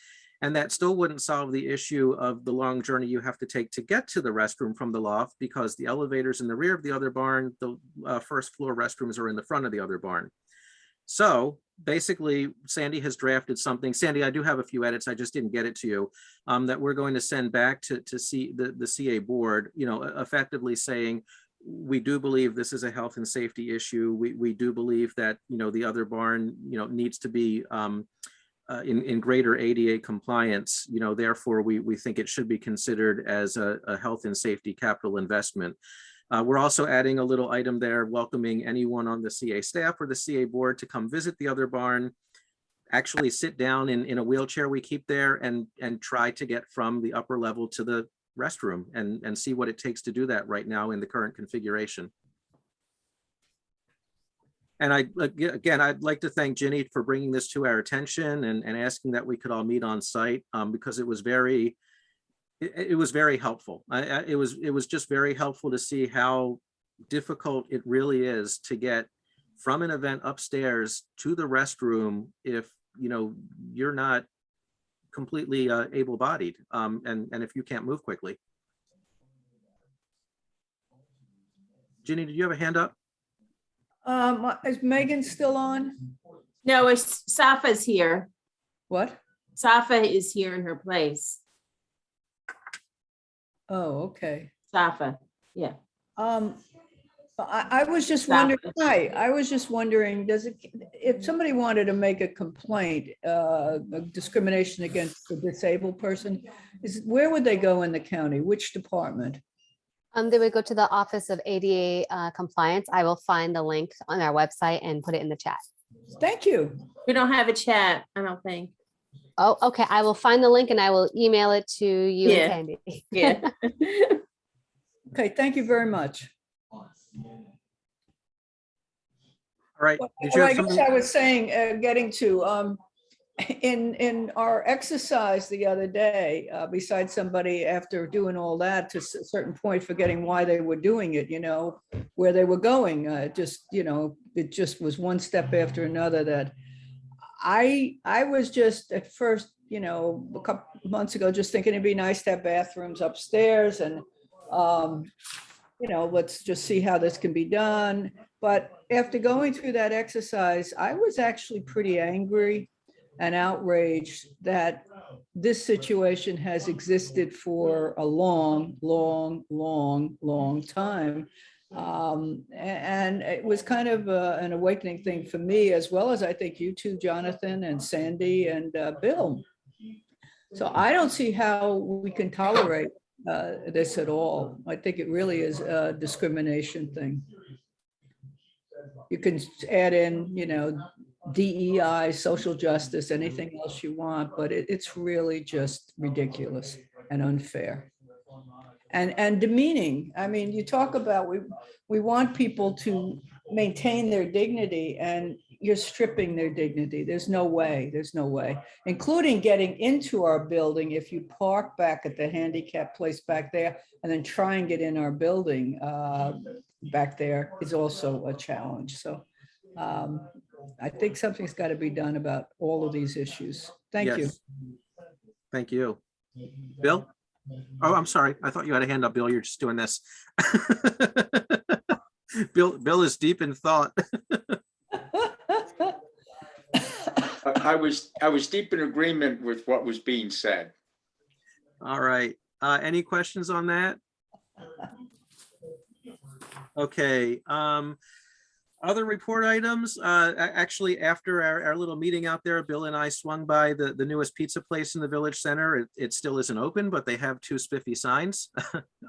And that still wouldn't solve the issue of the long journey you have to take to get to the restroom from the loft because the elevator's in the rear of the other barn, the first floor restrooms are in the front of the other barn. So basically, Sandy has drafted something. Sandy, I do have a few edits. I just didn't get it to you, that we're going to send back to see the CA board, effectively saying, we do believe this is a health and safety issue. We do believe that, the other barn, needs to be in greater ADA compliance, therefore we think it should be considered as a health and safety capital investment. We're also adding a little item there, welcoming anyone on the CA staff or the CA board to come visit the other barn, actually sit down in a wheelchair we keep there and try to get from the upper level to the restroom and see what it takes to do that right now in the current configuration. And again, I'd like to thank Ginny for bringing this to our attention and asking that we could all meet on site, because it was very helpful. It was just very helpful to see how difficult it really is to get from an event upstairs to the restroom if you're not completely able-bodied, and if you can't move quickly. Ginny, did you have a hand up? Is Megan still on? No, it's Safa's here. What? Safa is here in her place. Oh, okay. Safa, yeah. I was just wondering, hi, I was just wondering, if somebody wanted to make a complaint, of discrimination against a disabled person, where would they go in the county? Which department? They would go to the Office of ADA Compliance. I will find the link on our website and put it in the chat. Thank you. We don't have a chat, I don't think. Oh, okay. I will find the link and I will email it to you Yeah. and Sandy. Yeah. Okay, thank you very much. All right. Well, Did you I have guess something? I was saying, getting to, in our exercise the other day, besides somebody after doing all that to a certain point forgetting why they were doing it, where they were going, it just was one step after another that I was just at first, a couple months ago, just thinking it'd be nice to have bathrooms upstairs and, let's just see how this can be done. But after going through that exercise, I was actually pretty angry and outraged that this situation has existed for a long, long, long, long time. And it was kind of an awakening thing for me, as well as I think you two, Jonathan and Sandy and Bill. So I don't see how we can tolerate this at all. I think it really is a discrimination thing. You can add in, DEI, social justice, anything else you want, but it's really just ridiculous and unfair. And demeaning. I mean, you talk about we want people to maintain their dignity and you're stripping their dignity. There's no way, including getting into our building. If you park back at the handicap place back there and then try and get in our building back there is also a challenge. So I think something's got to be done about all of these issues. Thank you. Yes. Thank you. Bill? Oh, I'm sorry. I thought you had a hand up, Bill. You're just doing this. Bill is deep in thought. I was deep in agreement with what was being said. All right. Any questions on that? Okay. Other report items, actually, after our little meeting out there, Bill and I swung by the newest pizza place in the village center. It still isn't open, but they have 2 spiffy signs.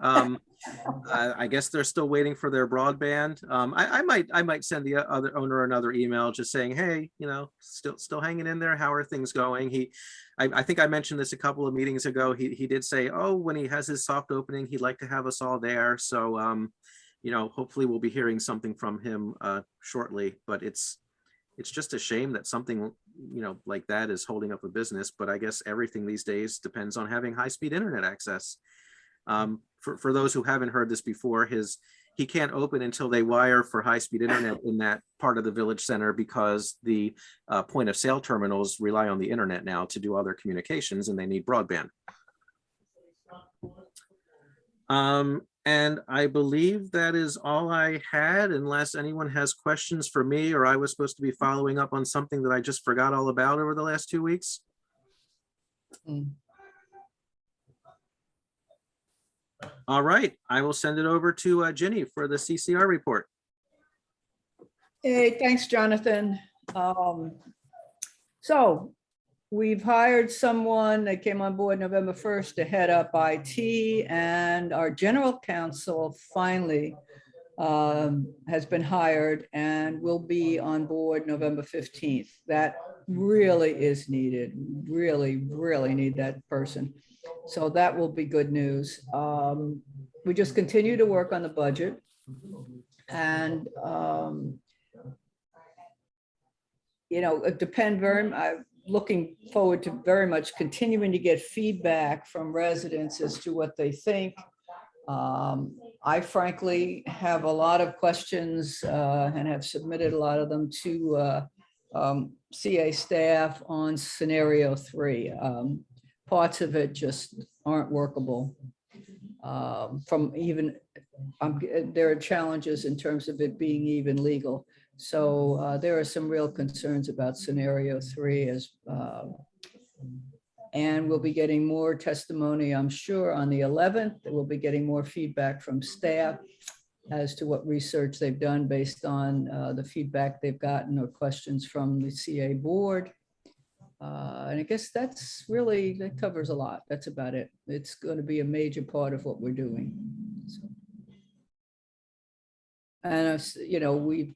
I guess they're still waiting for their broadband. I might send the other owner another email just saying, hey, still hanging in there. How are things going? I think I mentioned this a couple of meetings ago. He did say, oh, when he has his soft opening, he'd like to have us all there. So hopefully we'll be hearing something from him shortly, but it's just a shame that something, like that is holding up a business, but I guess everything these days depends on having high-speed internet access. For those who haven't heard this before, he can't open until they wire for high-speed internet in that part of the village center because the point of sale terminals rely on the internet now to do other communications and they need broadband. And I believe that is all I had, unless anyone has questions for me, or I was supposed to be following up on something that I just forgot all about over the last 2 weeks. All right, I will send it over to Ginny for the CCR report. Hey, thanks, Jonathan. So we've hired someone that came on board November 1st to head up IT, and our general counsel finally has been hired and will be on board November 15th. That really is needed, really need that person. So that will be good news. We just continue to work on the budget. And, it depends I'm looking forward to very much continuing to get feedback from residents as to what they think. I frankly have a lot of questions and have submitted a lot of them to CA staff on scenario 3. Parts of it just aren't workable. There are challenges in terms of it being even legal. So there are some real concerns about scenario 3 and we'll be getting more testimony, I'm sure, on the 11th. We'll be getting more feedback from staff as to what research they've done based on the feedback they've gotten or questions from the CA board. And I guess that covers a lot. That's about it. It's going to be a major part of what we're doing. So. And, we've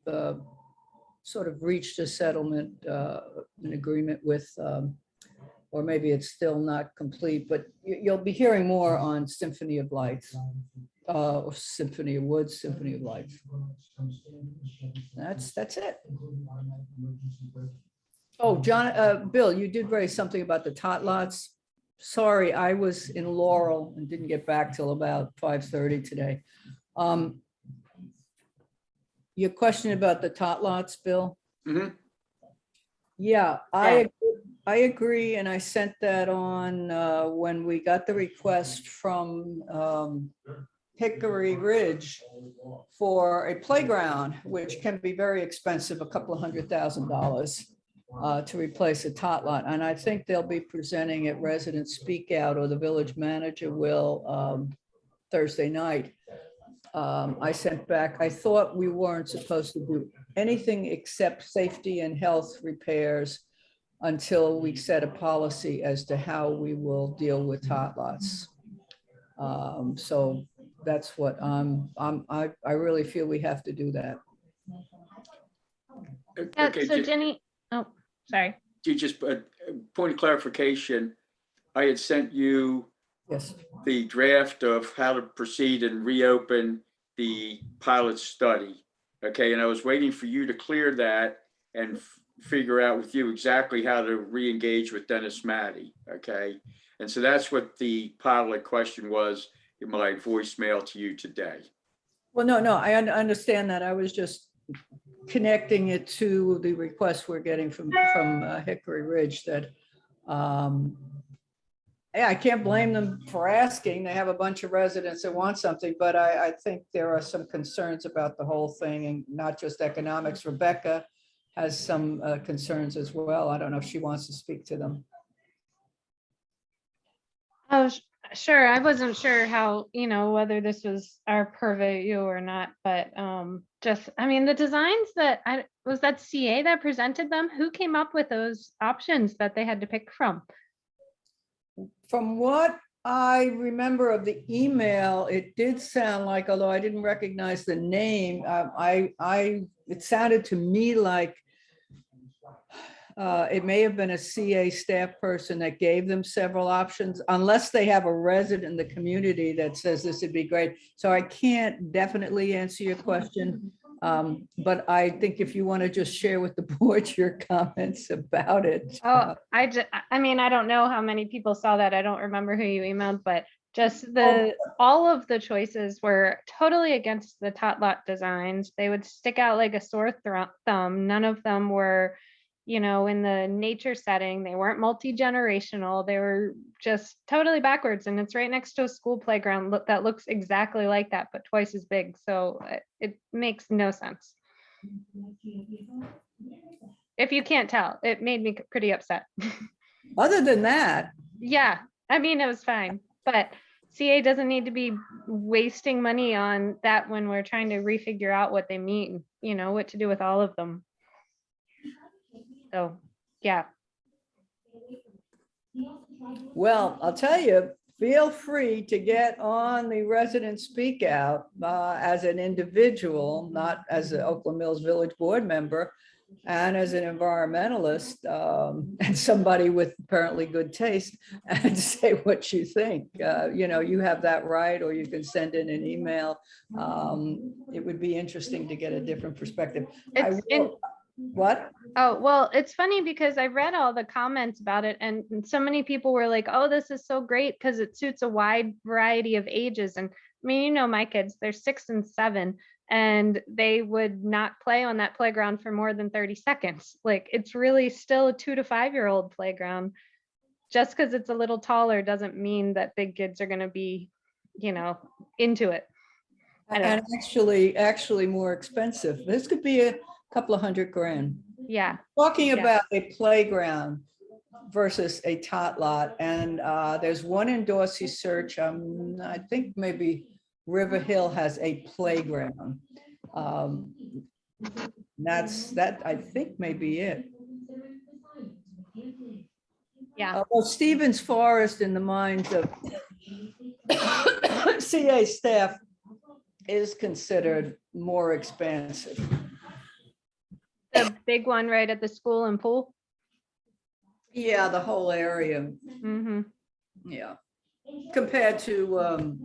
sort of reached a settlement, an agreement with, or maybe it's still not complete, but you'll be hearing more on Symphony of Life, or Symphony of Woods, Symphony of Life. That's it. Oh, John, Bill, you did raise something about the tot lots. Sorry, I was in Laurel and didn't get back till about 5:30 today. Your question about the tot lots, Bill? Mhm. Yeah, I agree, and I sent that on when we got the request from Hickory Ridge for a playground, which can be very expensive, a couple of $100,000 to replace a tot lot. And I think they'll be presenting at Resident Speak Out, or the village manager will, Thursday night. I sent back, I thought we weren't supposed to do anything except safety and health repairs until we set a policy as to how we will deal with tot lots. So that's what I really feel we have to do that. Okay, So Jenny, oh, sorry. just a point of clarification. I had sent you Yes. the draft of how to proceed and reopen the pilot study. Okay, and I was waiting for you to clear that and figure out with you exactly how to re-engage with Dennis Matty. Okay, and so that's what the pilot question was in my voicemail to you today. Well, no, I understand that. I was just connecting it to the request we're getting from Hickory Ridge that yeah, I can't blame them for asking. They have a bunch of residents that want something, but I think there are some concerns about the whole thing, and not just economics. Rebecca has some concerns as well. I don't know if she wants to speak to them. Oh, sure. I wasn't sure how, whether this was our purview or not, but the designs was that CA that presented them? Who came up with those options that they had to pick from? From what I remember of the email, it did sound like, although I didn't recognize the name, it sounded to me like it may have been a CA staff person that gave them several options, unless they have a resident in the community that says this would be great. So I can't definitely answer your question. But I think if you want to just share with the board your comments about it. Oh, I don't know how many people saw that. I don't remember who you emailed, but just all of the choices were totally against the tot lot designs. They would stick out like a sore thumb. None of them were, in the nature setting. They weren't multi-generational. They were just totally backwards. And it's right next to a school playground that looks exactly like that, but twice as big. So it makes no sense. If you can't tell, it made me pretty upset. Other than that. Yeah, it was fine, but CA doesn't need to be wasting money on that when we're trying to refigure out what they mean, what to do with all of them. So, yeah. Well, I'll tell you, feel free to get on the resident speak out as an individual, not as an Oakland Mills Village Board member, and as an environmentalist and somebody with apparently good taste, and say what you think. You have that right, or you can send in an email. It would be interesting to get a different perspective. What? Oh, well, it's funny because I read all the comments about it and so many people were like, oh, this is so great because it suits a wide variety of ages. And I mean, my kids, they're 6 and 7 and they would not play on that playground for more than 30 seconds. Like it's really still a 2 to 5-year-old playground. Just because it's a little taller doesn't mean that big kids are going to be, into it. And actually more expensive. This could be a couple of $100,000. Yeah. Talking about a playground versus a tot lot, and there's one in Dorsey Search. I think maybe River Hill has a playground. That I think may be it. Yeah. Well, Stevens Forest in the minds of CA staff is considered more expensive. The big one right at the school and pool. Yeah, the whole area. Mm-hmm. Yeah. Compared to,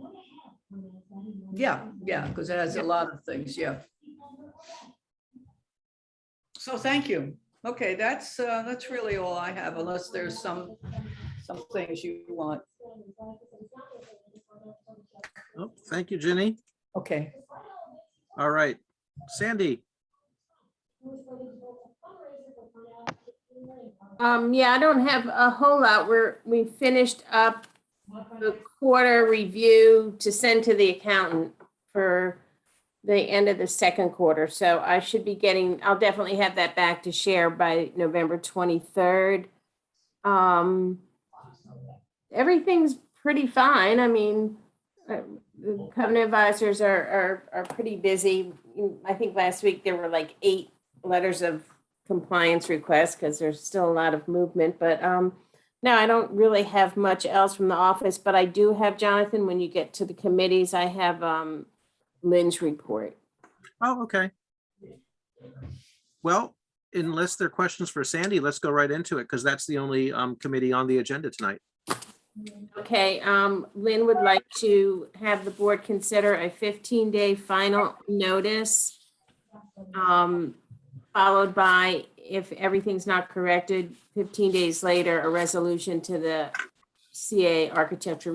yeah, because it has a lot of things. Yeah. So thank you. Okay, that's really all I have, unless there's some things you want. Oh, thank you, Ginny. Okay. All right, Sandy. Yeah, I don't have a whole lot. We finished up the quarter review to send to the accountant for the end of the second quarter. So I should be I'll definitely have that back to share by November 23rd. Everything's pretty fine. I mean, the covenant advisors are pretty busy. I think last week there were like 8 letters of compliance requests because there's still a lot of movement, but no, I don't really have much else from the office, but I do have, Jonathan, when you get to the committees, I have Lynn's report. Oh, okay. Well, unless there are questions for Sandy, let's go right into it because that's the only committee on the agenda tonight. Okay, Lynn would like to have the board consider a 15-day final notice, followed by, if everything's not corrected, 15 days later, a resolution to the CA Architecture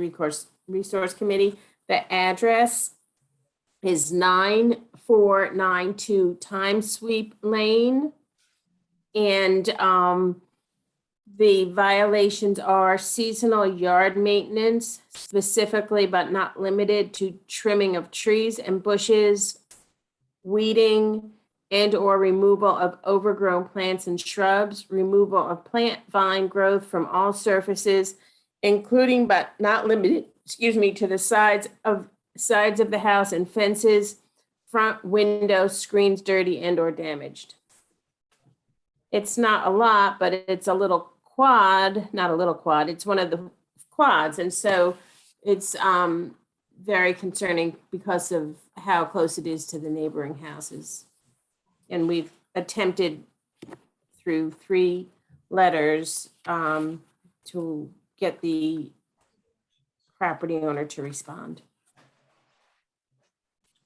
Resource Committee. The address is 9492 Time Sweep Lane. And the violations are seasonal yard maintenance, specifically but not limited to trimming of trees and bushes, weeding, and or removal of overgrown plants and shrubs, removal of plant vine growth from all surfaces, including but not limited, to the sides of the house and fences, front windows, screens dirty and or damaged. It's not a lot, but it's a little quad, not a little quad, it's one of the quads. And so it's very concerning because of how close it is to the neighboring houses. And we've attempted through 3 letters to get the property owner to respond.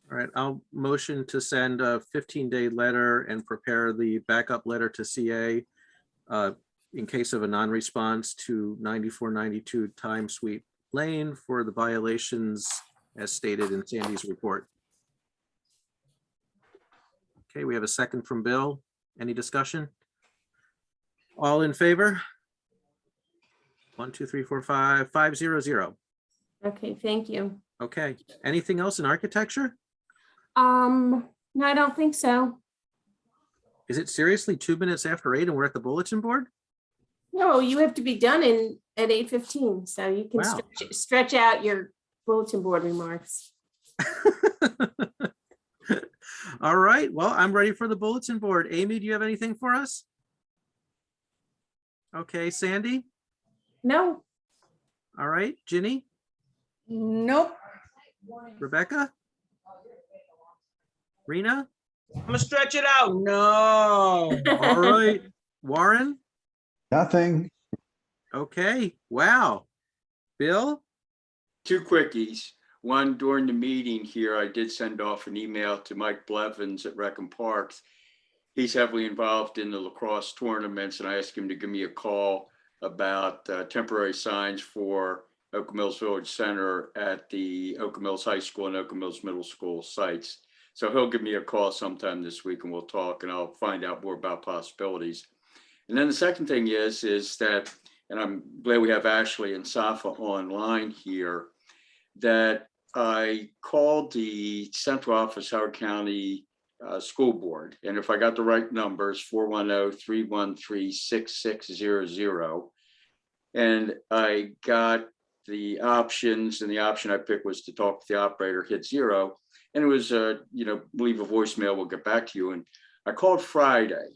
All right, I'll motion to send a 15-day letter and prepare the backup letter to CA in case of a non-response to 9492 Time Sweep Lane for the violations as stated in Sandy's report. Okay, we have a second from Bill. Any discussion? All in favor? 1, 2, 3, 4, 5, 5, 0, 0. Okay, thank you. Okay, anything else in architecture? No, I don't think so. Is it seriously 2 minutes after 8 and we're at the bulletin board? No, you have to be done at 8:15, so you can Wow. stretch out your bulletin board remarks. All right, well, I'm ready for the bulletin board. Amy, do you have anything for us? Okay, Sandy? No, All right, Ginny? Nope. Rebecca? Rena? I'm gonna stretch it out. No. All right. Warren? Nothing. Okay. Wow. Bill? Two quickies. One, during the meeting here, I did send off an email to Mike Blevins at Rec and Parks. He's heavily involved in the lacrosse tournaments, and I asked him to give me a call about temporary signs for Oak Mills Village Center at the Oak Mills High School and Oak Mills Middle School sites. So he'll give me a call sometime this week and we'll talk, and I'll find out more about possibilities. And then the second thing is that, and I'm glad we have Ashley and Safa online here, that I called the central office, Howard County School Board. And if I got the right numbers, 410-313-6600. And I got the options, and the option I picked was to talk with the operator, hit 0. And it was, leave a voicemail, we'll get back to you. And I called Friday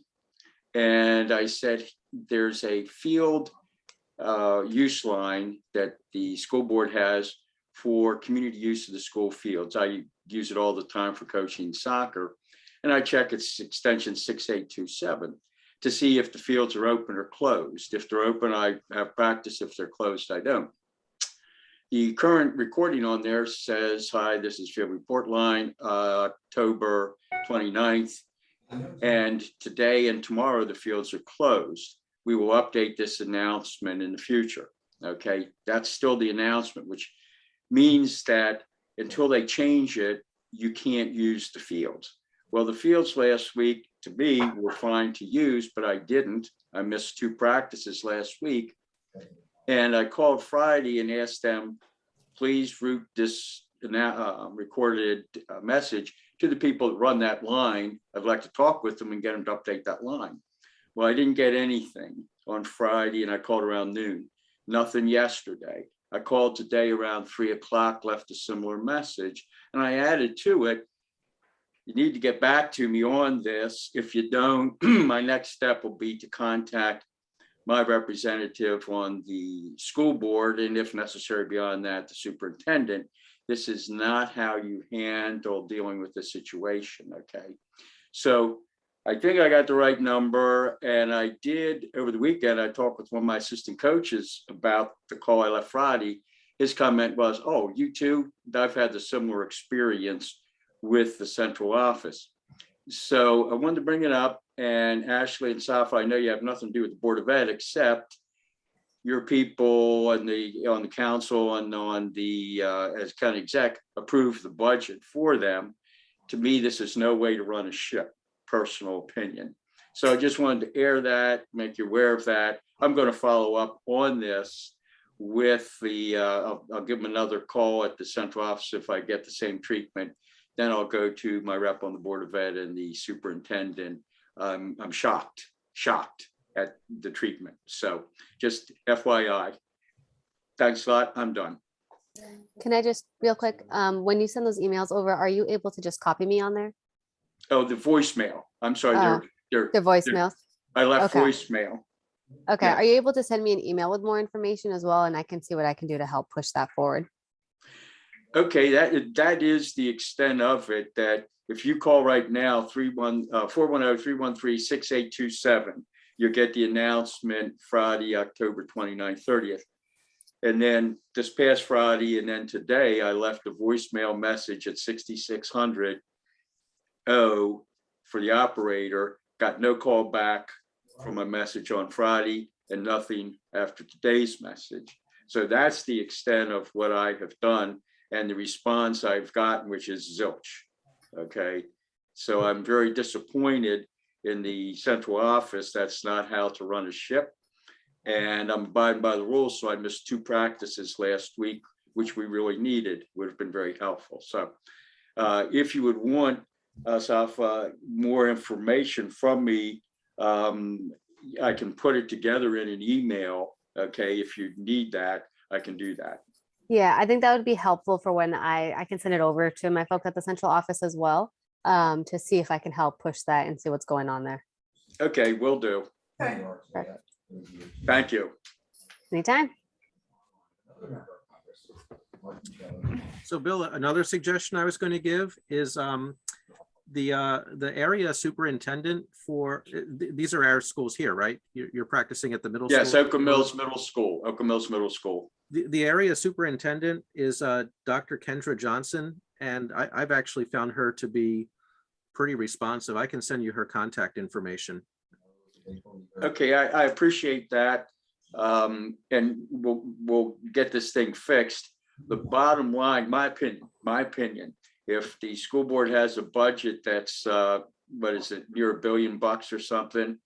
and I said, there's a field use line that the school board has for community use of the school fields. I use it all the time for coaching soccer. And I check its extension 6827 to see if the fields are open or closed. If they're open, I have practice. If they're closed, I don't. The current recording on there says, hi, this is field report line, October 29th. And today and tomorrow, the fields are closed. We will update this announcement in the future. Okay, that's still the announcement, which means that until they change it, you can't use the fields. Well, the fields last week to me were fine to use, but I didn't. I missed 2 practices last week. And I called Friday and asked them, please route this recorded message to the people that run that line. I'd like to talk with them and get them to update that line. Well, I didn't get anything on Friday and I called around noon. Nothing yesterday. I called today around 3 o'clock, left a similar message, and I added to it, you need to get back to me on this. If you don't, my next step will be to contact my representative on the school board, and if necessary beyond that, the superintendent. This is not how you handle dealing with this situation, okay? So I think I got the right number, and I did over the weekend, I talked with one of my assistant coaches about the call I left Friday. His comment was, oh, you too? I've had the similar experience with the central office. So I wanted to bring it up, and Ashley and Safa, I know you have nothing to do with the Board of Ed, except your people on the council and on the as county exec approved the budget for them. To me, this is no way to run a ship, personal opinion. So I just wanted to air that, make you aware of that. I'm going to follow up on this with the, I'll give them another call at the central office if I get the same treatment. Then I'll go to my rep on the Board of Ed and the superintendent. I'm shocked at the treatment. So just FYI. Thanks a lot. I'm done. Can I just real quick, when you send those emails over, are you able to just copy me on there? Oh, the voicemail. I'm sorry. The voicemails? I left Okay. voicemail. Okay, Yeah. are you able to send me an email with more information as well? And I can see what I can do to help push that forward. Okay, that is the extent of it, that if you call right now, 410-313-6827, you'll get the announcement Friday, October 29th, 30th. And then this past Friday and then today, I left a voicemail message at 6600 for the operator, got no call back from my message on Friday and nothing after today's message. So that's the extent of what I have done and the response I've gotten, which is zilch. Okay, so I'm very disappointed in the central office. That's not how to run a ship. And I'm abiding by the rules. So I missed 2 practices last week, which we really needed, would have been very helpful. So if you would want us off more information from me, I can put it together in an email. Okay, if you need that, I can do that. Yeah, I think that would be helpful for when I can send it over to my folks at the central office as well, to see if I can help push that and see what's going on there. Okay, will do. Perfect. Thank you. Anytime. So Bill, another suggestion I was going to give is the area superintendent for, these are our schools here, right? You're practicing at the middle school? Yes, Oka Mills Middle School, Oka Mills Middle School. The area superintendent is Dr. Kendra Johnson, and I've actually found her to be pretty responsive. I can send you her contact information. Okay, I appreciate that. And we'll get this thing fixed. The bottom line, my opinion, if the school board has a budget that's, what is it, near $1 billion or something,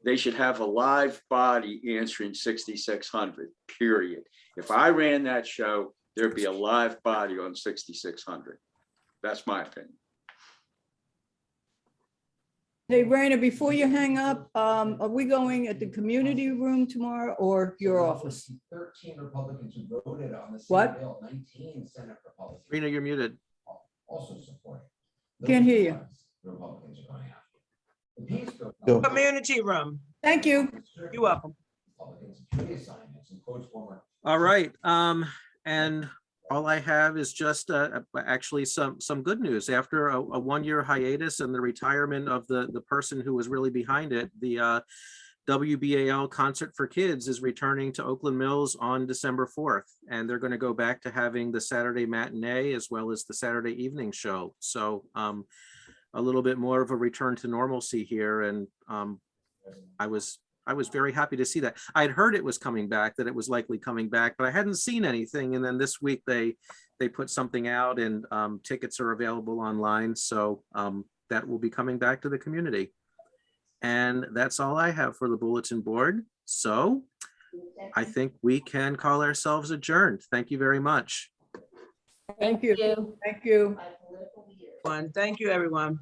they should have a live body answering 6,600, period. If I ran that show, there'd be a live body on 6,600. That's my opinion. Hey, Raina, before you hang up, are we going at the community room tomorrow or your office? 13 Republicans who voted on the What? Senate bill, 19 Senate Republicans Rena, you're muted. also support it. Can't hear you. The Republicans are going after. The peace bill. Bill. Community room. Thank you. You're welcome. Republicans, committee assignments, and quotes former. All right, and all I have is just actually some good news. After a 1-year hiatus and the retirement of the person who was really behind it, the WBAL Concert for Kids is returning to Oakland Mills on December 4th, and they're going to go back to having the Saturday matinee as well as the Saturday evening show. So a little bit more of a return to normalcy here, and I was very happy to see that. I'd heard it was coming back, that it was likely coming back, but I hadn't seen anything. And then this week they put something out, and tickets are available online. So that will be coming back to the community. And that's all I have for the bulletin board. So I think we can call ourselves adjourned. Thank you very much. Thank you. Thank you. Thank you, everyone.